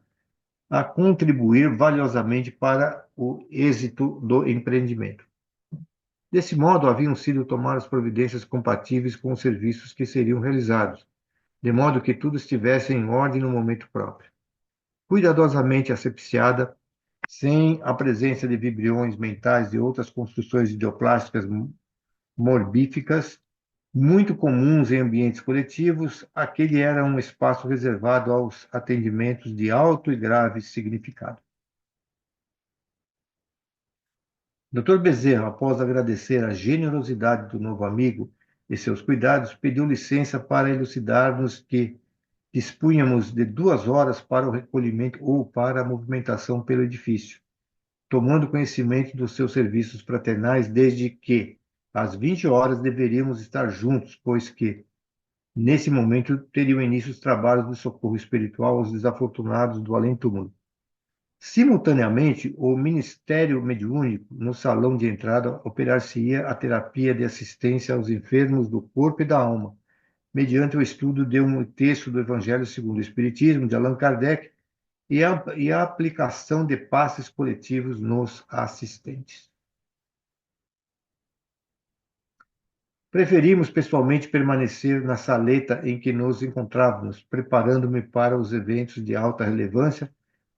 a contribuir valiosamente para o êxito do empreendimento. Desse modo, haviam sido tomadas providências compatíveis com os serviços que seriam realizados, de modo que tudo estivesse em ordem no momento próprio. Cuidadosamente asepsiada, sem a presença de vibriões mentais e outras construções ideoplásticas morbíficas, muito comuns em ambientes coletivos, aquele era um espaço reservado aos atendimentos de alto e grave significado. Dr. Bezerra, após agradecer a generosidade do novo amigo e seus cuidados, pediu licença para elucidar-nos que dispunhamos de 2 horas para o recolhimento ou para a movimentação pelo edifício, tomando conhecimento dos seus serviços fraternais, desde que, às 20 horas, deveríamos estar juntos, pois que, nesse momento, teriam início os trabalhos de socorro espiritual aos desafortunados do além-túmulo. Simultaneamente, o Ministério Mediúnico, no salão de entrada, operar-se-ia a terapia de assistência aos enfermos do corpo e da alma, mediante o estudo de um texto do Evangelho segundo o Espiritismo, de Allan Kardec, e a aplicação de passes coletivos nos assistentes. Preferimos pessoalmente permanecer na saleta em que nos encontrávamos, preparando-me para os eventos de alta relevância,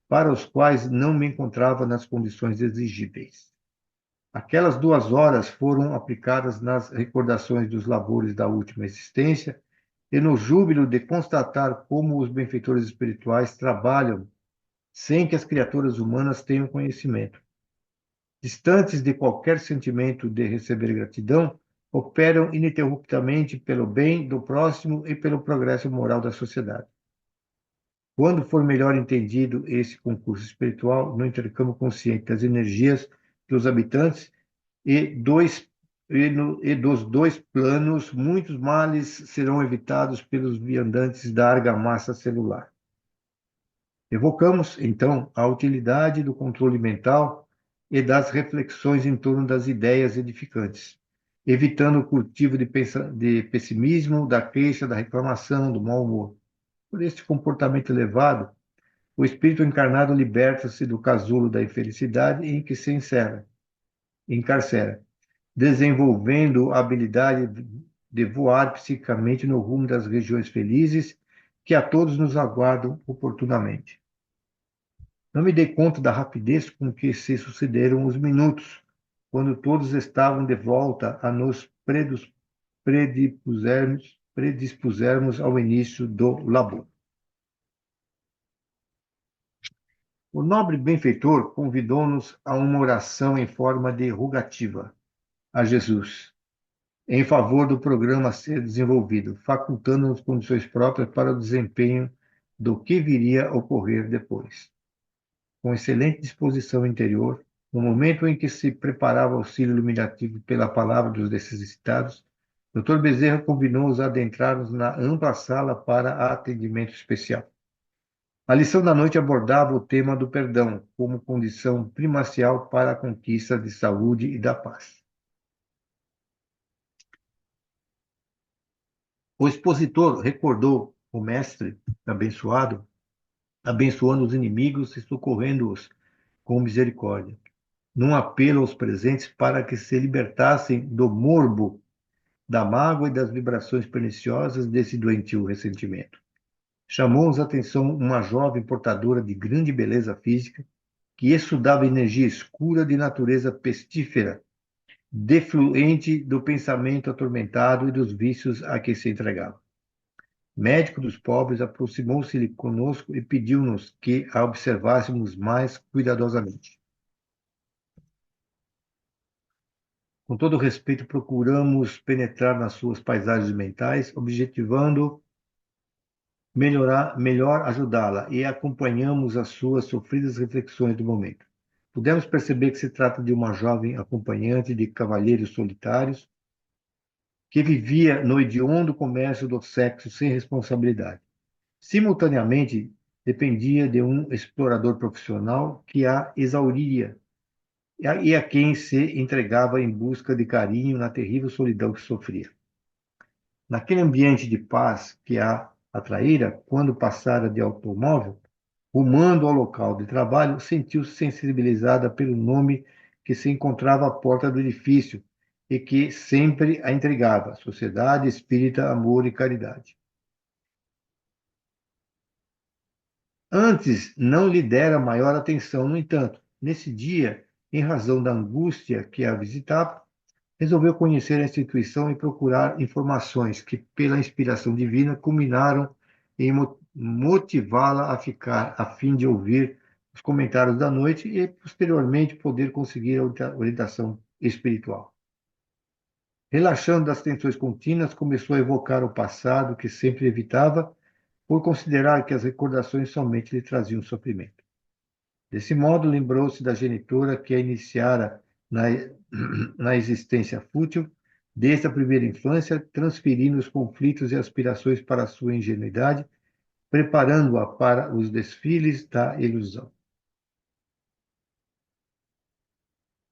para os quais não me encontrava nas condições exigíveis. Aquelas 2 horas foram aplicadas nas recordações dos labores da última existência e no júbilo de constatar como os benfeitores espirituais trabalham sem que as criaturas humanas tenham conhecimento. Distantes de qualquer sentimento de receber gratidão, operam ininterruptamente pelo bem do próximo e pelo progresso moral da sociedade. Quando for melhor entendido esse concurso espiritual no intercâmbio consciente das energias dos habitantes e dos 2 planos, muitos males serão evitados pelos viandantes da argamassa celular. Evocamos, então, a utilidade do controle mental e das reflexões em torno das ideias edificantes, evitando o cultivo de pessimismo, da queixa, da reclamação, do mau humor. Por este comportamento elevado, o espírito encarnado liberta-se do casulo da infelicidade em que se encerra, encarcera, desenvolvendo a habilidade de voar psiquicamente no rumo das regiões felizes que a todos nos aguardam oportunamente. Não me dei conta da rapidez com que se sucederam os minutos, quando todos estavam de volta a nos predispusermos ao início do labor. O nobre benfeitor convidou-nos a uma oração em forma de rogativa a Jesus, em favor do programa a ser desenvolvido, facultando-nos condições próprias para o desempenho do que viria a ocorrer depois. Com excelente disposição interior, no momento em que se preparava o auxílio iluminativo pela palavra dos necessitados, Dr. Bezerra convidou-nos a adentrarmos na ampla sala para atendimento especial. A lição da noite abordava o tema do perdão como condição primacial para a conquista de saúde e da paz. O expositor recordou o mestre abençoado, abençoando os inimigos e socorrendo-os com misericórdia, num apelo aos presentes para que se libertassem do morbo, da mágoa e das vibrações perniciosas desse doentio ressentimento. Chamou-nos a atenção uma jovem portadora de grande beleza física, que estudava energia escura de natureza pestífera, defluente do pensamento atormentado e dos vícios a que se entregava. Médico dos pobres, aproximou-se conosco e pediu-nos que a observássemos mais cuidadosamente. Com todo respeito, procuramos penetrar nas suas paisagens mentais, objetivando melhor ajudá-la, e acompanhamos as suas sofridas reflexões do momento. Pudemos perceber que se trata de uma jovem acompanhante de cavalheiros solitários que vivia no hediondo comércio do sexo sem responsabilidade. Simultaneamente, dependia de um explorador profissional que a exauria e a quem se entregava em busca de carinho na terrível solidão que sofria. Naquele ambiente de paz que a atraíra, quando passara de automóvel, rumando ao local de trabalho, sentiu-se sensibilizada pelo nome que se encontrava à porta do edifício e que sempre a intrigava: Sociedade Espírita Amor e Caridade. Antes não lhe dera maior atenção, no entanto, nesse dia, em razão da angústia que a visitava, resolveu conhecer a instituição e procurar informações que, pela inspiração divina, culminaram em motivá-la a ficar, a fim de ouvir os comentários da noite e, posteriormente, poder conseguir a orientação espiritual. Relaxando das tensões contínuas, começou a evocar o passado que sempre evitava, por considerar que as recordações somente lhe traziam sofrimento. Desse modo, lembrou-se da genitora que a iniciara na existência fútil, desde a primeira infância, transferindo os conflitos e aspirações para a sua ingenuidade, preparando-a para os desfiles da ilusão.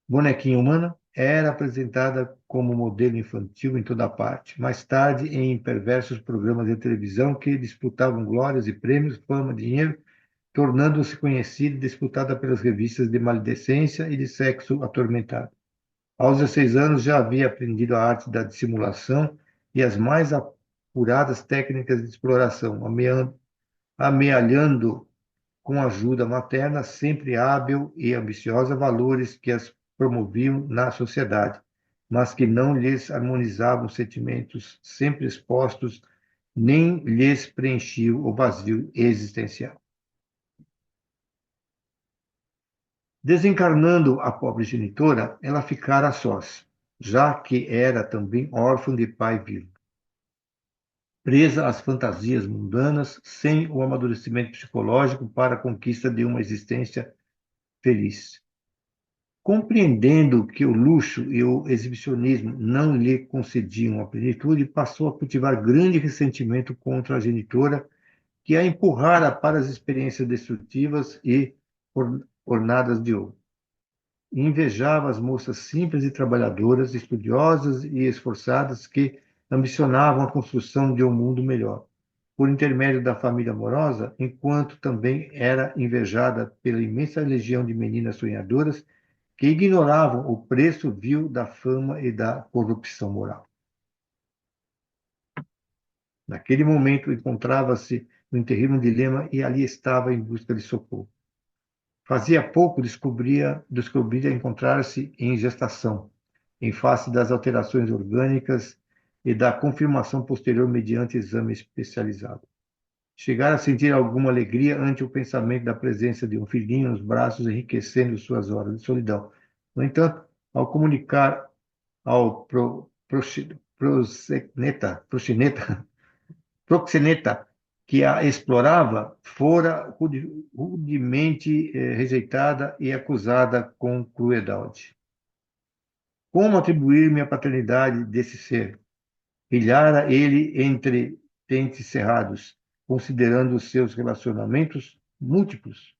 Bonequinha humana era apresentada como modelo infantil em toda parte, mais tarde em perversos programas de televisão que disputavam glórias e prêmios, fama, dinheiro, tornando-se conhecida e disputada pelas revistas de maledicência e de sexo atormentado. Aos 16 anos já havia aprendido a arte da dissimulação e as mais apuradas técnicas de exploração, amealhando com ajuda materna, sempre hábil e ambiciosa, valores que as promoviam na sociedade, mas que não lhes harmonizavam sentimentos sempre expostos, nem lhes preenchiam o vazio existencial. Desencarnando a pobre genitora, ela ficara a sós, já que era também órfã de pai vivo. Presa às fantasias mundanas, sem o amadurecimento psicológico para a conquista de uma existência feliz. Compreendendo que o luxo e o exibicionismo não lhe concediam a plenitude, passou a cultivar grande ressentimento contra a genitora, que a empurrara para as experiências destrutivas e ornadas de ouro. Invejava as moças simples e trabalhadoras, estudiosas e esforçadas que ambicionavam a construção de um mundo melhor, por intermédio da família amorosa, enquanto também era invejada pela imensa legião de meninas sonhadoras que ignoravam o preço vil da fama e da corrupção moral. Naquele momento, encontrava-se num terrível dilema e ali estava em busca de socorro. Fazia pouco descobria encontrar-se em gestação, em face das alterações orgânicas e da confirmação posterior mediante exame especializado. Chegar a sentir alguma alegria ante o pensamento da presença de um filhinho nos braços, enriquecendo suas horas de solidão. No entanto, ao comunicar ao proxeneta que a explorava, fora rudemente rejeitada e acusada com crueldade. Como atribuir-me a paternidade desse ser? Brilhara ele entre dentes cerrados, considerando os seus relacionamentos múltiplos.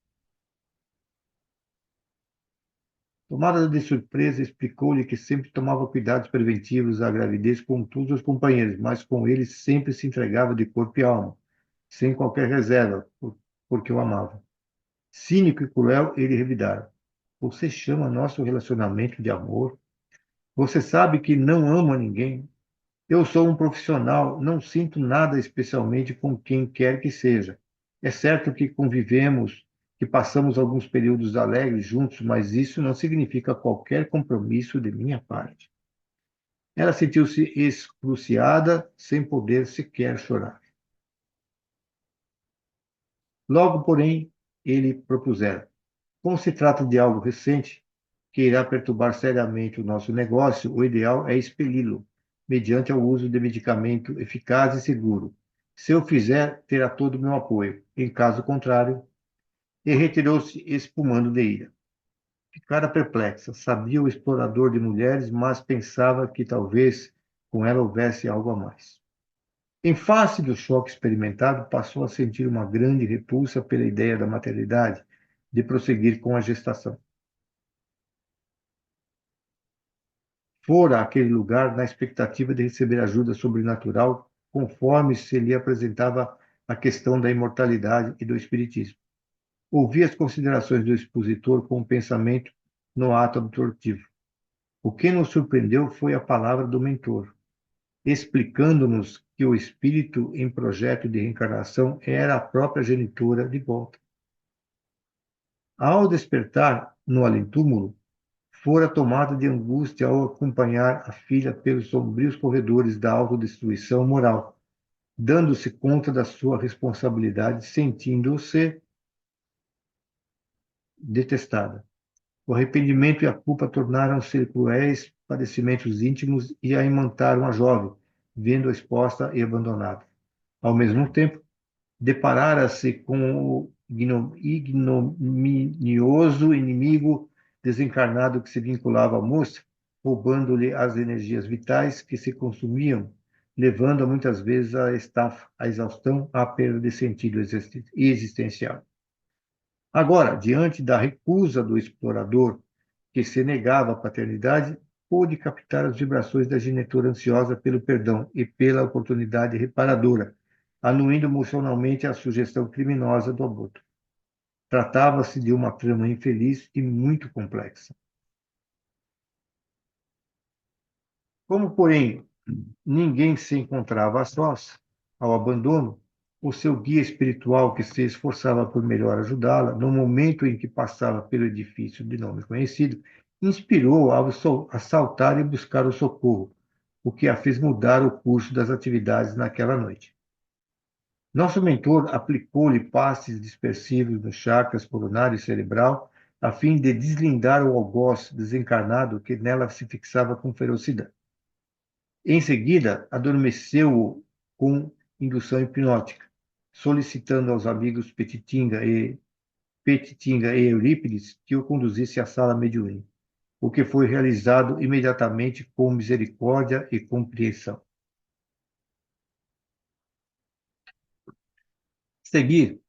Tomada de surpresa, explicou-lhe que sempre tomava cuidados preventivos à gravidez com todos os companheiros, mas com ele sempre se entregava de corpo e alma, sem qualquer reserva, porque o amava. Cínico e cruel, ele revidara: Você chama nosso relacionamento de amor? Você sabe que não ama ninguém? Eu sou um profissional, não sinto nada especialmente com quem quer que seja. É certo que convivemos, que passamos alguns períodos alegres juntos, mas isso não significa qualquer compromisso de minha parte. Ela sentiu-se excruciada, sem poder sequer chorar. Logo, porém, ele propusera: Como se trata de algo recente, que irá perturbar seriamente o nosso negócio, o ideal é expeli-lo, mediante o uso de medicamento eficaz e seguro. Se eu fizer, terá todo o meu apoio. Em caso contrário, e retirou-se espumando de ira. Ficara perplexa. Sabia o explorador de mulheres, mas pensava que talvez com ela houvesse algo a mais. Em face do choque experimentado, passou a sentir uma grande repulsa pela ideia da maternidade, de prosseguir com a gestação. Fora àquele lugar na expectativa de receber ajuda sobrenatural, conforme se lhe apresentava a questão da imortalidade e do espiritismo. Ouvi as considerações do expositor com o pensamento no ato absortivo. O que nos surpreendeu foi a palavra do mentor, explicando-nos que o espírito em projeto de reencarnação era a própria genitora de volta. Ao despertar no além-túmulo, fora tomada de angústia ao acompanhar a filha pelos sombrios corredores da autodestruição moral, dando-se conta da sua responsabilidade, sentindo-se detestada. O arrependimento e a culpa tornaram-se cruéis padecimentos íntimos e a imantaram a jovem, vendo-a exposta e abandonada. Ao mesmo tempo, deparara-se com o ignominioso inimigo desencarnado que se vinculava à moça, roubando-lhe as energias vitais que se consumiam, levando-a muitas vezes à estafa, à exaustão, à perda de sentido existencial. Agora, diante da recusa do explorador, que se negava à paternidade, pôde captar as vibrações da genitora ansiosa pelo perdão e pela oportunidade reparadora, anuindo emocionalmente a sugestão criminosa do aborto. Tratava-se de uma trama infeliz e muito complexa. Como, porém, ninguém se encontrava a sós, ao abandono, o seu guia espiritual, que se esforçava por melhor ajudá-la, no momento em que passava pelo edifício de nome conhecido, inspirou-a a saltar e buscar o socorro, o que a fez mudar o curso das atividades naquela noite. Nosso mentor aplicou-lhe passes dispersivos nos chakras coronário e cerebral, a fim de deslindar o algoz desencarnado que nela se fixava com ferocidade. Em seguida, adormeceu-o com indução hipnótica, solicitando aos amigos Petitinga e Eurípides que o conduzisse à sala mediúnica, o que foi realizado imediatamente com misericórdia e compreensão. Seguir,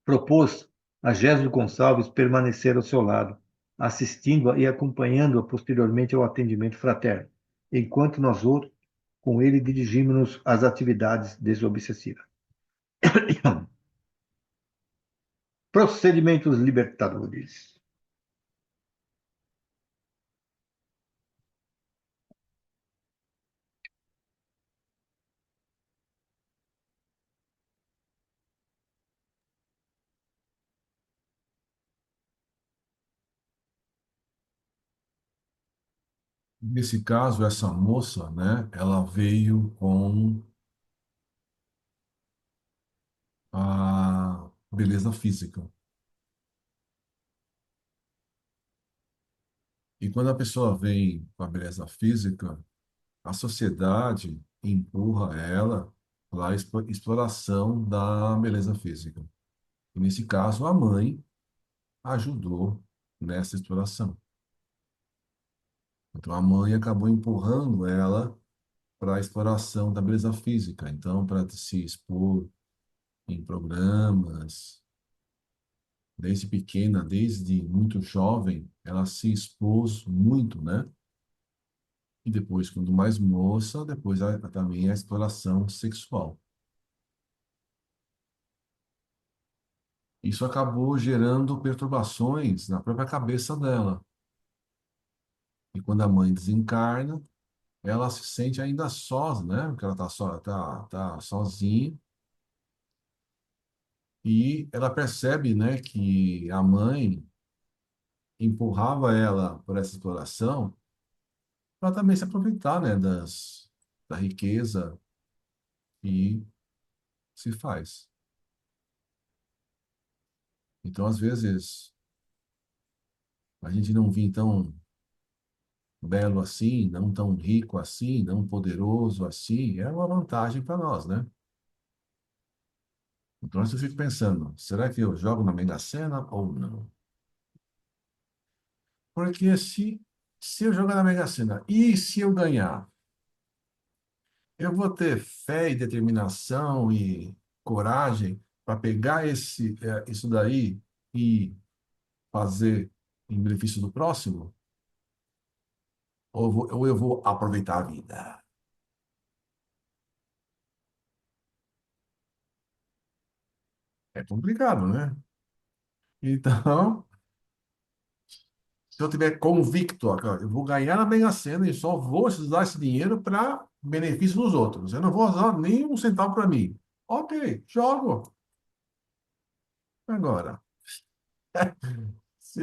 propôs a Gésio Gonçalves permanecer ao seu lado, assistindo-a e acompanhando-a posteriormente ao atendimento fraterno, enquanto nós outros, com ele, dirigimos-nos às atividades desobsessivas. Procedimentos libertadores. Nesse caso, essa moça, né, ela veio com a beleza física. E quando a pessoa vem com a beleza física, a sociedade empurra ela para a exploração da beleza física. E nesse caso, a mãe ajudou nessa exploração. Então, a mãe acabou empurrando ela para a exploração da beleza física. Então, para se expor em programas, desde pequena, desde muito jovem, ela se expôs muito, né? E depois, quando mais moça, depois também a exploração sexual. Isso acabou gerando perturbações na própria cabeça dela. E quando a mãe desencarna, ela se sente ainda só, né? Porque ela tá sozinha. E ela percebe, né, que a mãe empurrava ela por essa exploração para também se aproveitar, né, da riqueza que se faz. Então, às vezes, a gente não vê tão belo assim, não tão rico assim, não poderoso assim, é uma vantagem para nós, né? Então, eu fico pensando, será que eu jogo na Mega Sena ou não? Porque se eu jogar na Mega Sena e se eu ganhar, eu vou ter fé e determinação e coragem para pegar isso daí e fazer em benefício do próximo? Ou eu vou aproveitar a vida? É complicado, né? Então, se eu tiver convicto, ó, cara, eu vou ganhar na Mega Sena e só vou usar esse dinheiro para benefício dos outros. Eu não vou usar nem um centavo para mim. Ok, jogo. Agora, se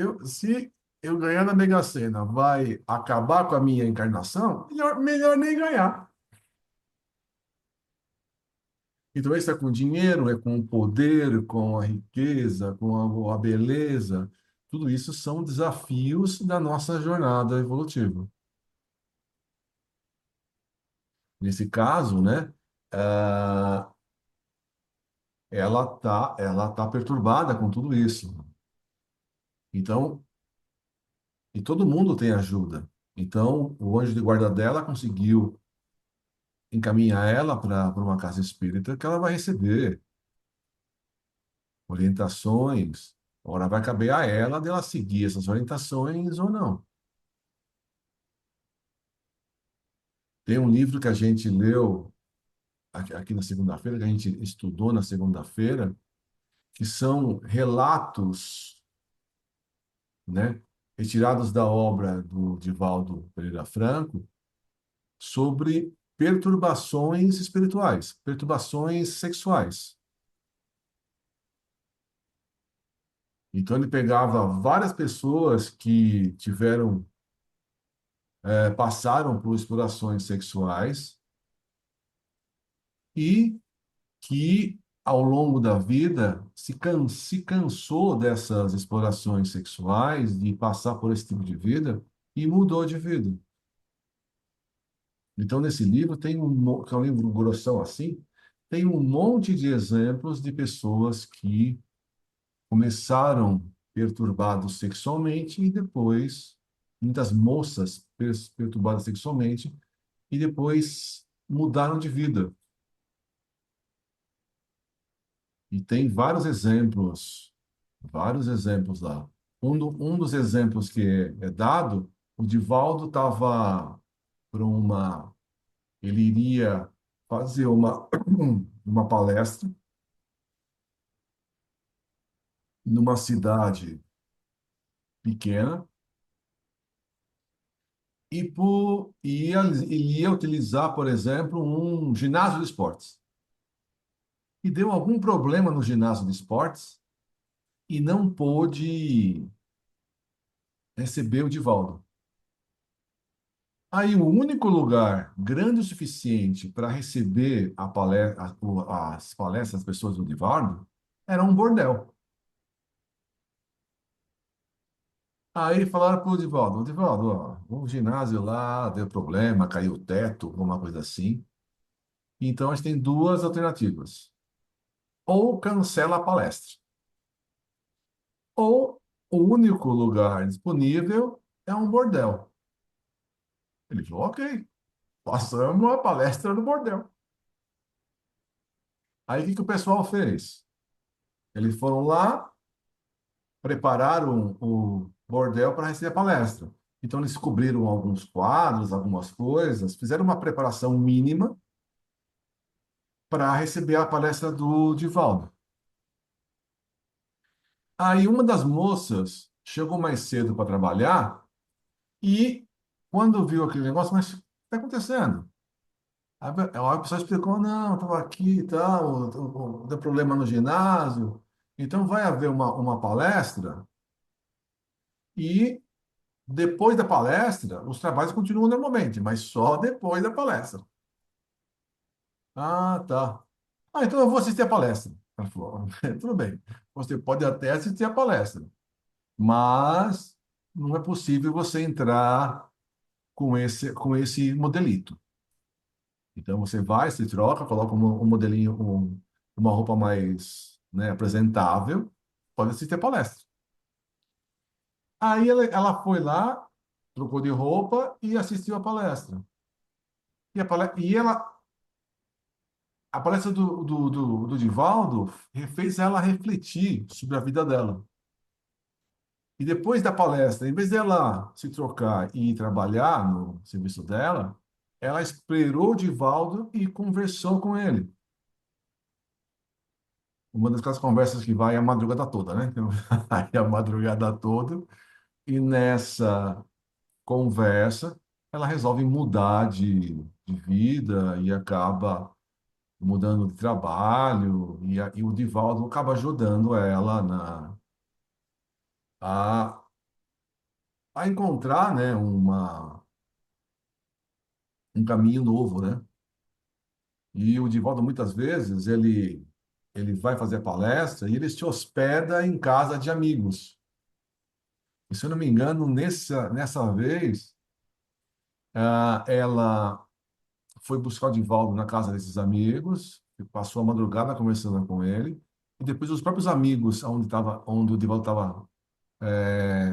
eu ganhar na Mega Sena, vai acabar com a minha encarnação, melhor nem ganhar. Então, isso é com dinheiro, é com o poder, com a riqueza, com a beleza. Tudo isso são desafios da nossa jornada evolutiva. Nesse caso, né, ah, ela tá perturbada com tudo isso. Então, e todo mundo tem ajuda. Então, o anjo de guarda dela conseguiu encaminhar ela para uma casa espírita que ela vai receber orientações. Agora vai caber a ela dela seguir essas orientações ou não. Tem um livro que a gente leu aqui na segunda-feira, que a gente estudou na segunda-feira, que são relatos, né, retirados da obra do Divaldo Pereira Franco sobre perturbações espirituais, perturbações sexuais. Então ele pegava várias pessoas que passaram por explorações sexuais e que ao longo da vida se cansou dessas explorações sexuais, de passar por esse tipo de vida e mudou de vida. Então, nesse livro, que é um livro grossão assim, tem um monte de exemplos de pessoas que começaram perturbados sexualmente e depois, muitas moças perturbadas sexualmente e depois mudaram de vida. E tem vários exemplos lá. Um dos exemplos que é dado, o Divaldo estava para ele iria fazer uma palestra numa cidade pequena ele ia utilizar, por exemplo, um ginásio de esportes. E deu algum problema no ginásio de esportes e não pôde receber o Divaldo. Aí o único lugar grande o suficiente para receber as palestras das pessoas do Divaldo era um bordel. Aí falaram para o Divaldo, ó, o ginásio lá deu problema, caiu o teto, alguma coisa assim. Então a gente tem duas alternativas. Ou cancela a palestra, ou o único lugar disponível é um bordel. Ele falou, ok, passamos a palestra no bordel. Aí o que que o pessoal fez? Eles foram lá, prepararam o bordel para receber a palestra. Então eles cobriram alguns quadros, algumas coisas, fizeram uma preparação mínima para receber a palestra do Divaldo. Aí uma das moças chegou mais cedo para trabalhar e quando viu aquele negócio, mas o que está acontecendo? A pessoa explicou, não, estava aqui e tal, deu problema no ginásio. Então vai haver uma palestra e depois da palestra, os trabalhos continuam normalmente, mas só depois da palestra. Ah, tá. Ah, então eu vou assistir a palestra. Ela falou, tudo bem. Você pode até assistir a palestra, mas não é possível você entrar com esse modelito. Então você vai, se troca, coloca um modelinho, uma roupa mais, né, apresentável, pode assistir a palestra. Aí ela foi lá, trocou de roupa e assistiu a palestra. A palestra do Divaldo fez ela refletir sobre a vida dela. E depois da palestra, em vez dela se trocar e ir trabalhar no serviço dela, ela esperou o Divaldo e conversou com ele. Uma daquelas conversas que vai a madrugada toda, né? Então, vai a madrugada toda. E nessa conversa, ela resolve mudar de vida e acaba mudando de trabalho. E o Divaldo acaba ajudando ela a, a encontrar, né, um caminho novo, né? E o Divaldo, muitas vezes, ele vai fazer palestra e ele se hospeda em casa de amigos. E, se eu não me engano, nessa vez, ela foi buscar o Divaldo na casa desses amigos, e passou a madrugada conversando com ele, e depois os próprios amigos onde o Divaldo estava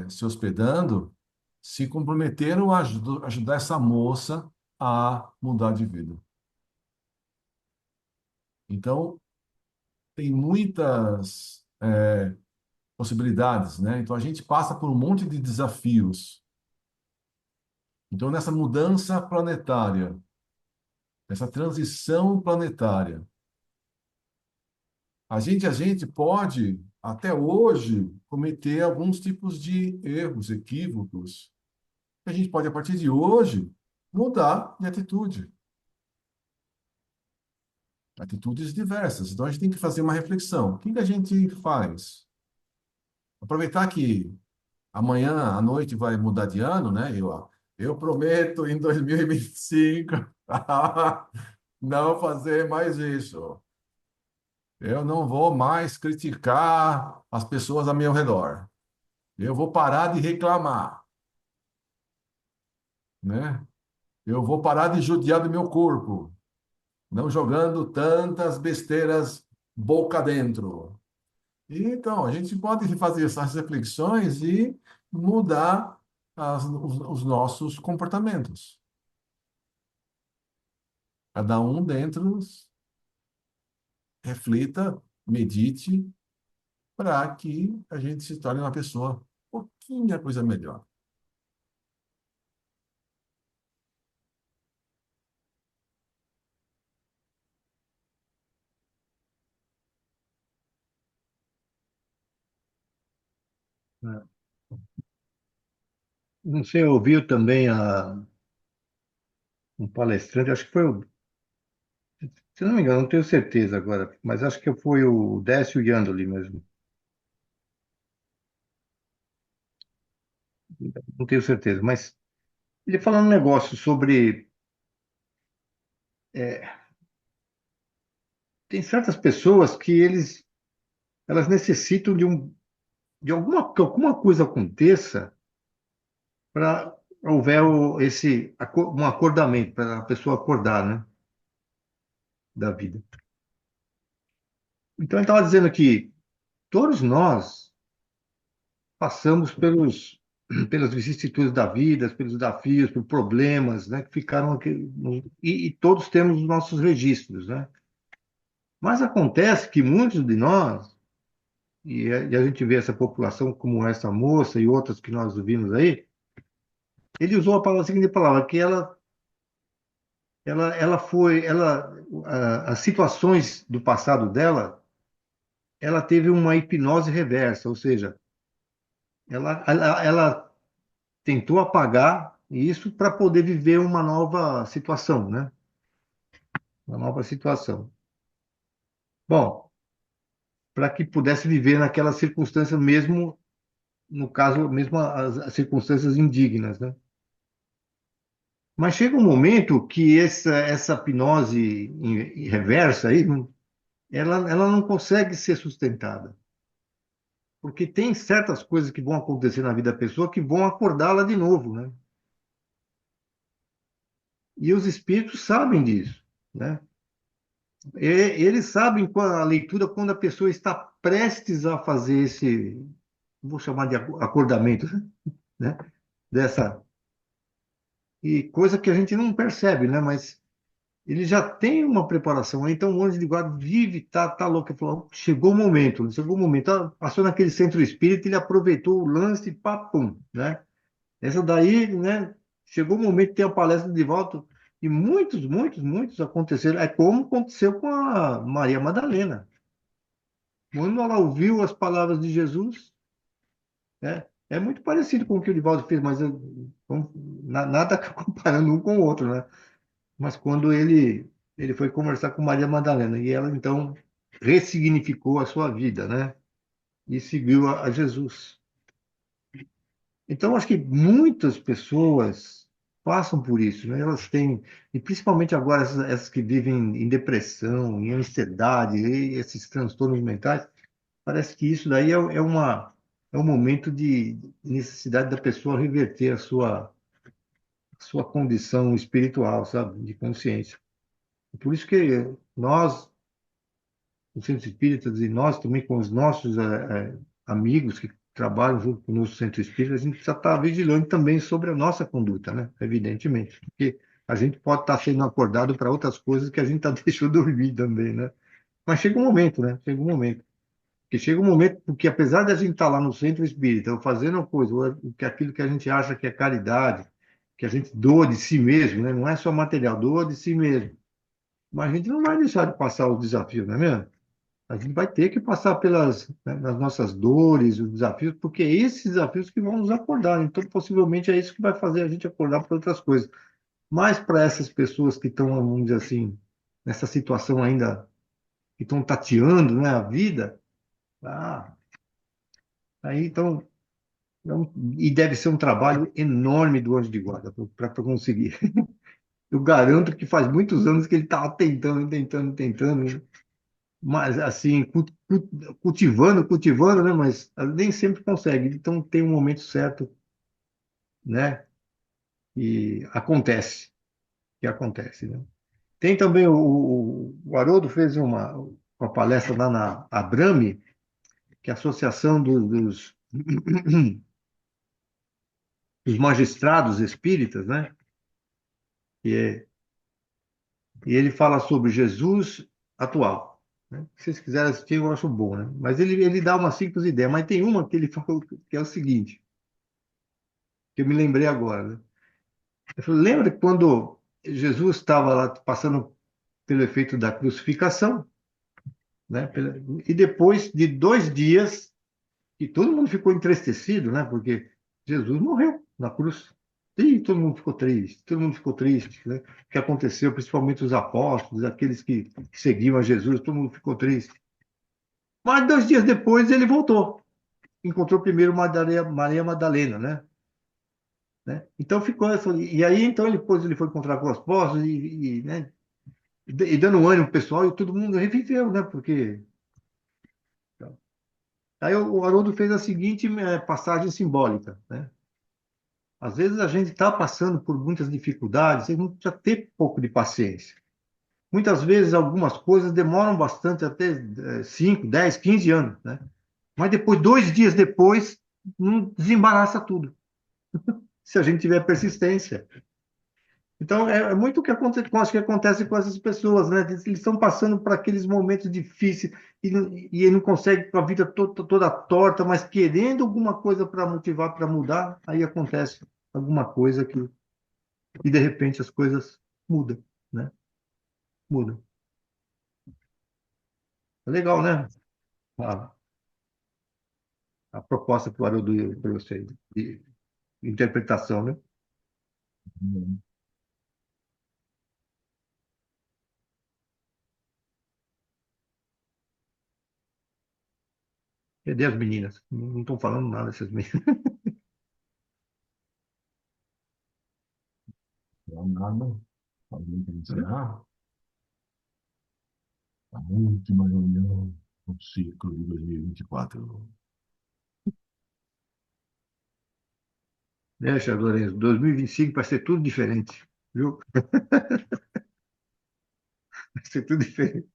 se hospedando, se comprometeram a ajudar essa moça a mudar de vida. Então, tem muitas possibilidades, né? Então, a gente passa por um monte de desafios. Então, nessa mudança planetária, essa transição planetária, a gente pode, até hoje, cometer alguns tipos de erros, equívocos. A gente pode, a partir de hoje, mudar de atitude. Atitudes diversas. Então, a gente tem que fazer uma reflexão. O que que a gente faz? Aproveitar que amanhã à noite vai mudar de ano, né? Eu prometo em 2025 não fazer mais isso. Eu não vou mais criticar as pessoas ao meu redor. Eu vou parar de reclamar, né? Eu vou parar de judiar do meu corpo, não jogando tantas besteiras boca dentro. E, então, a gente pode fazer essas reflexões e mudar os nossos comportamentos. Cada um dentro reflita, medite, para que a gente se torne uma pessoa um pouquinho a coisa melhor. É. Não sei, ouviu também um palestrante, acho que foi se não me engano, não tenho certeza agora, mas acho que foi o Décio Yandoli mesmo. Não tenho certeza, mas Ele fala um negócio sobre. Tem certas pessoas que elas necessitam que alguma coisa aconteça para houver um acordamento, para a pessoa acordar, né, da vida. Então, ele estava dizendo que todos nós passamos pelas vicissitudes da vida, pelos desafios, por problemas, né, que ficaram aqui, e todos temos os nossos registros, né? Mas acontece que muitos de nós, e a gente vê essa população como essa moça e outras que nós vimos aí, ele usou a seguinte palavra, que as situações do passado dela, ela teve uma hipnose reversa, ou seja, ela tentou apagar isso para poder viver uma nova situação, né? Uma nova situação. Bom, para que pudesse viver naquela circunstância mesmo, no caso, mesmo as circunstâncias indignas, né? Mas chega um momento que essa hipnose reversa aí, ela não consegue ser sustentada. Porque tem certas coisas que vão acontecer na vida da pessoa que vão acordá-la de novo, né? E os espíritos sabem disso, né? Eles sabem a leitura quando a pessoa está prestes a fazer vou chamar de acordamento, né? Dessa, e coisa que a gente não percebe, né? Mas ele já tem uma preparação. Então o anjo de guarda vive, tá louco. Ele falou, chegou o momento. Passou naquele centro espírita, ele aproveitou o lance e papum, né? Essa daí, né? Chegou o momento de ter a palestra de volta. E muitos aconteceram. É como aconteceu com a Maria Madalena. Quando ela ouviu as palavras de Jesus, né? É muito parecido com o que o Divaldo fez, mas nada comparando um com o outro, né? Mas quando ele foi conversar com Maria Madalena, e ela então ressignificou a sua vida, né? E seguiu a Jesus. Então, acho que muitas pessoas passam por isso, né? Elas têm, e principalmente agora essas que vivem em depressão, em ansiedade, e esses transtornos mentais, parece que isso daí é um momento de necessidade da pessoa reverter a sua condição espiritual, sabe? De consciência. Por isso que nós, os centros espíritas, e nós também com os nossos amigos que trabalham junto com o nosso centro espírita, a gente precisa estar vigilante também sobre a nossa conduta, né? Evidentemente. Porque a gente pode estar sendo acordado para outras coisas que a gente está deixando dormir também, né? Mas chega um momento, né? Chega um momento. Porque chega um momento, porque apesar de a gente estar lá no centro espírita, ou fazendo uma coisa, aquilo que a gente acha que é caridade, que a gente doa de si mesmo, né? Não é só material, doa de si mesmo. Mas a gente não vai deixar de passar os desafios, não é mesmo? A gente vai ter que passar né, nas nossas dores, os desafios, porque é esses desafios que vão nos acordar. Então, possivelmente, é isso que vai fazer a gente acordar para outras coisas. Mas para essas pessoas que estão, vamos dizer assim, nessa situação ainda, que estão tateando, né, a vida, ah, aí então, e deve ser um trabalho enorme do anjo de guarda para conseguir. Eu garanto que faz muitos anos que ele estava tentando, né? Mas assim, cultivando, né? Mas nem sempre consegue. Então tem um momento certo, né? E que acontece, né? Tem também o Haroldo fez uma palestra lá na Abrame, que é a Associação dos Magistrados Espíritas, né? E, e ele fala sobre Jesus atual, né? Se vocês quiserem assistir, eu acho bom, né? Mas ele dá umas simples ideias, mas tem uma que ele falou que é o seguinte, que eu me lembrei agora, né? Eu falei, lembra que quando Jesus estava lá passando pelo efeito da crucificação, né? E depois de 2 dias, que todo mundo ficou entristecido, né? Porque Jesus morreu na cruz. E todo mundo ficou triste, todo mundo ficou triste, né? O que aconteceu, principalmente os apóstolos, aqueles que seguiam a Jesus, todo mundo ficou triste. Mas 2 dias depois ele voltou. Encontrou primeiro Maria Madalena, né? né? Então ficou essa. E aí, então, depois ele foi encontrar com os apóstolos né, e dando um ânimo pro pessoal e todo mundo reviveu, né? Porque. Aí o Haroldo fez a seguinte passagem simbólica, né? Às vezes a gente está passando por muitas dificuldades e a gente precisa ter pouco de paciência. Muitas vezes algumas coisas demoram bastante, até 5, 10, 15 anos, né? Mas depois, 2 dias depois, não desembaraça tudo, se a gente tiver persistência. Então, é muito o que acontece, acho que acontece com essas pessoas, né? Eles estão passando por aqueles momentos difíceis e ele não consegue com a vida toda torta, mas querendo alguma coisa para motivar, para mudar, aí acontece alguma coisa e de repente as coisas mudam, né? Mudam. É legal, né? A, a proposta que o Haroldo trouxe aí, de interpretação, né? Cadê as meninas? Não estão falando nada essas meninas. Não, nada. Alguém quer encerrar? A última reunião do ciclo de 2024. Deixa, Lourenço, 2025 vai ser tudo diferente, viu? Vai ser tudo diferente.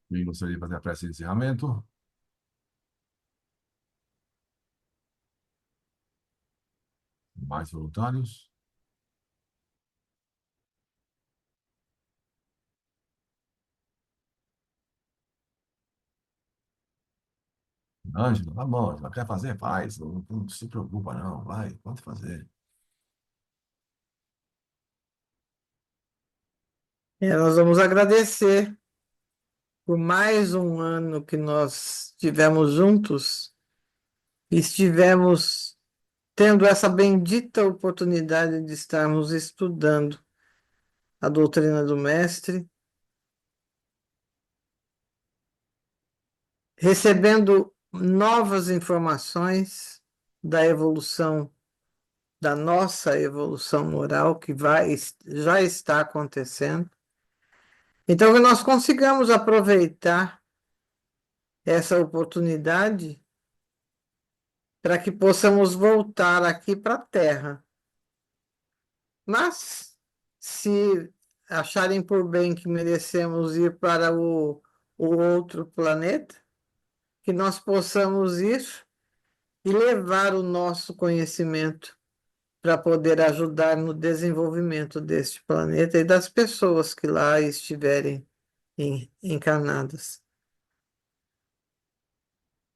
Quem gostaria de fazer a prece de encerramento? Mais voluntários? Ângela, tá bom, Ângela, quer fazer? Faz. Não se preocupa, não. Vai, pode fazer. Nós vamos agradecer por mais um ano que nós tivemos juntos e estivemos tendo essa bendita oportunidade de estarmos estudando a doutrina do Mestre, recebendo novas informações da evolução, da nossa evolução moral que já está acontecendo. Então, que nós consigamos aproveitar essa oportunidade para que possamos voltar aqui para a Terra. Mas, se acharem por bem que merecemos ir para o outro planeta, que nós possamos ir e levar o nosso conhecimento para poder ajudar no desenvolvimento deste planeta e das pessoas que lá estiverem encarnadas.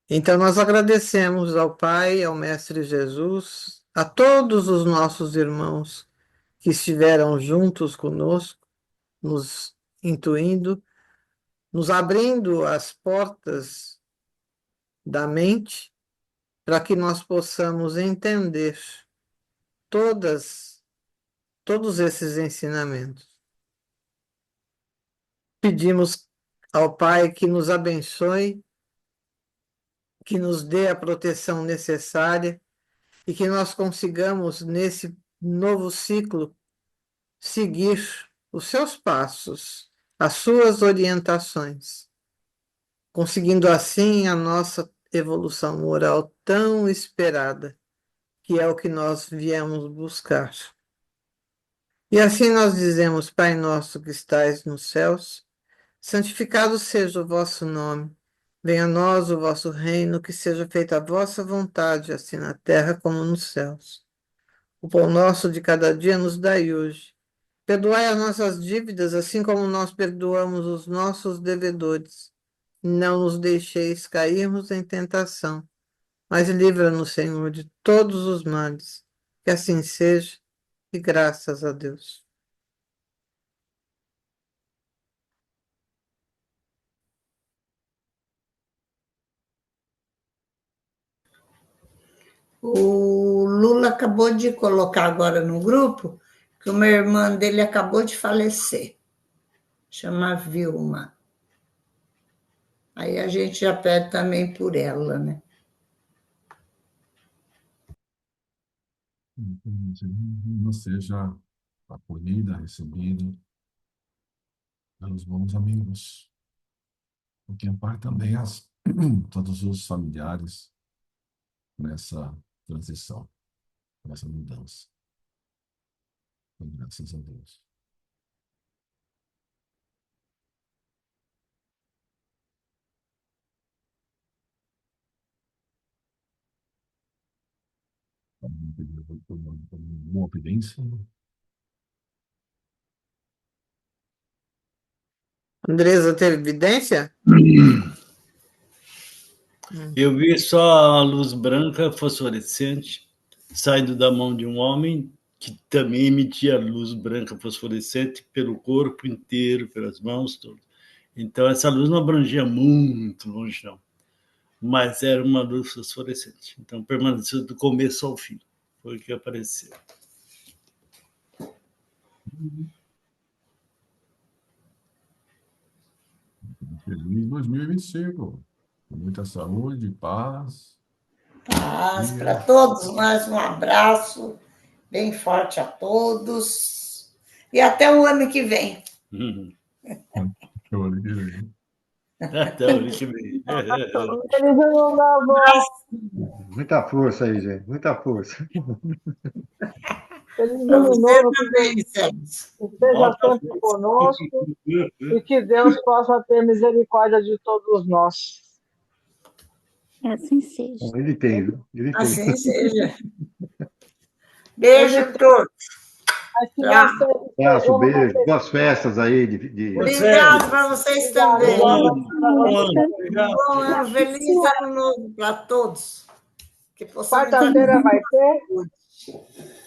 Então, nós agradecemos ao Pai, ao Mestre Jesus, a todos os nossos irmãos que estiveram juntos conosco, nos intuindo, nos abrindo as portas da mente para que nós possamos entender todos esses ensinamentos. Pedimos ao Pai que nos abençoe, que nos dê a proteção necessária e que nós consigamos, nesse novo ciclo, seguir os seus passos, as suas orientações, conseguindo assim a nossa evolução moral tão esperada, que é o que nós viemos buscar. E assim nós dizemos: Pai nosso que estais nos céus, santificado seja o vosso nome. Venha a nós o vosso reino, que seja feita a vossa vontade, assim na terra como nos céus. O pão nosso de cada dia nos dai hoje. Perdoai as nossas dívidas, assim como nós perdoamos os nossos devedores. Não nos deixeis cairmos em tentação, mas livra-nos, Senhor, de todos os males. Que assim seja, e graças a Deus. O Lula acabou de colocar agora no grupo que uma irmã dele acabou de falecer, chama Vilma. Aí a gente já pede também por ela, né? Você seja acolhida, recebida pelos bons amigos, porque ampare também todos os familiares nessa transição, nessa mudança. Graças a Deus. Uma evidência. Andresa teve evidência? Eu vi só a luz branca fosforescente saindo da mão de um homem que também emitia luz branca fosforescente pelo corpo inteiro, pelas mãos, tudo. Então, essa luz não abrangia muito longe, não. Mas era uma luz fosforescente. Então, permaneceu do começo ao fim. Foi o que apareceu. Feliz 2025. Com muita saúde, paz. Paz para todos nós, um abraço bem forte a todos. E até o ano que vem. Até o ano que vem. Até o ano que vem. Feliz ano novo! Muita força aí, gente. Muita força. Feliz Para ano você novo, também, Celso. que esteja sempre conosco e que Deus possa ter misericórdia de todos nós. Que assim seja. Ele tem, viu? Ele tem. Assim seja. Beijo a todos. Mas que vai ser, Abraço, eu não vou beijo. ter- Boas festas aí. Obrigado para vocês também. Obrigado. Bom ano, feliz ano novo para todos. Que possamos Quarta-feira vai ter? ter.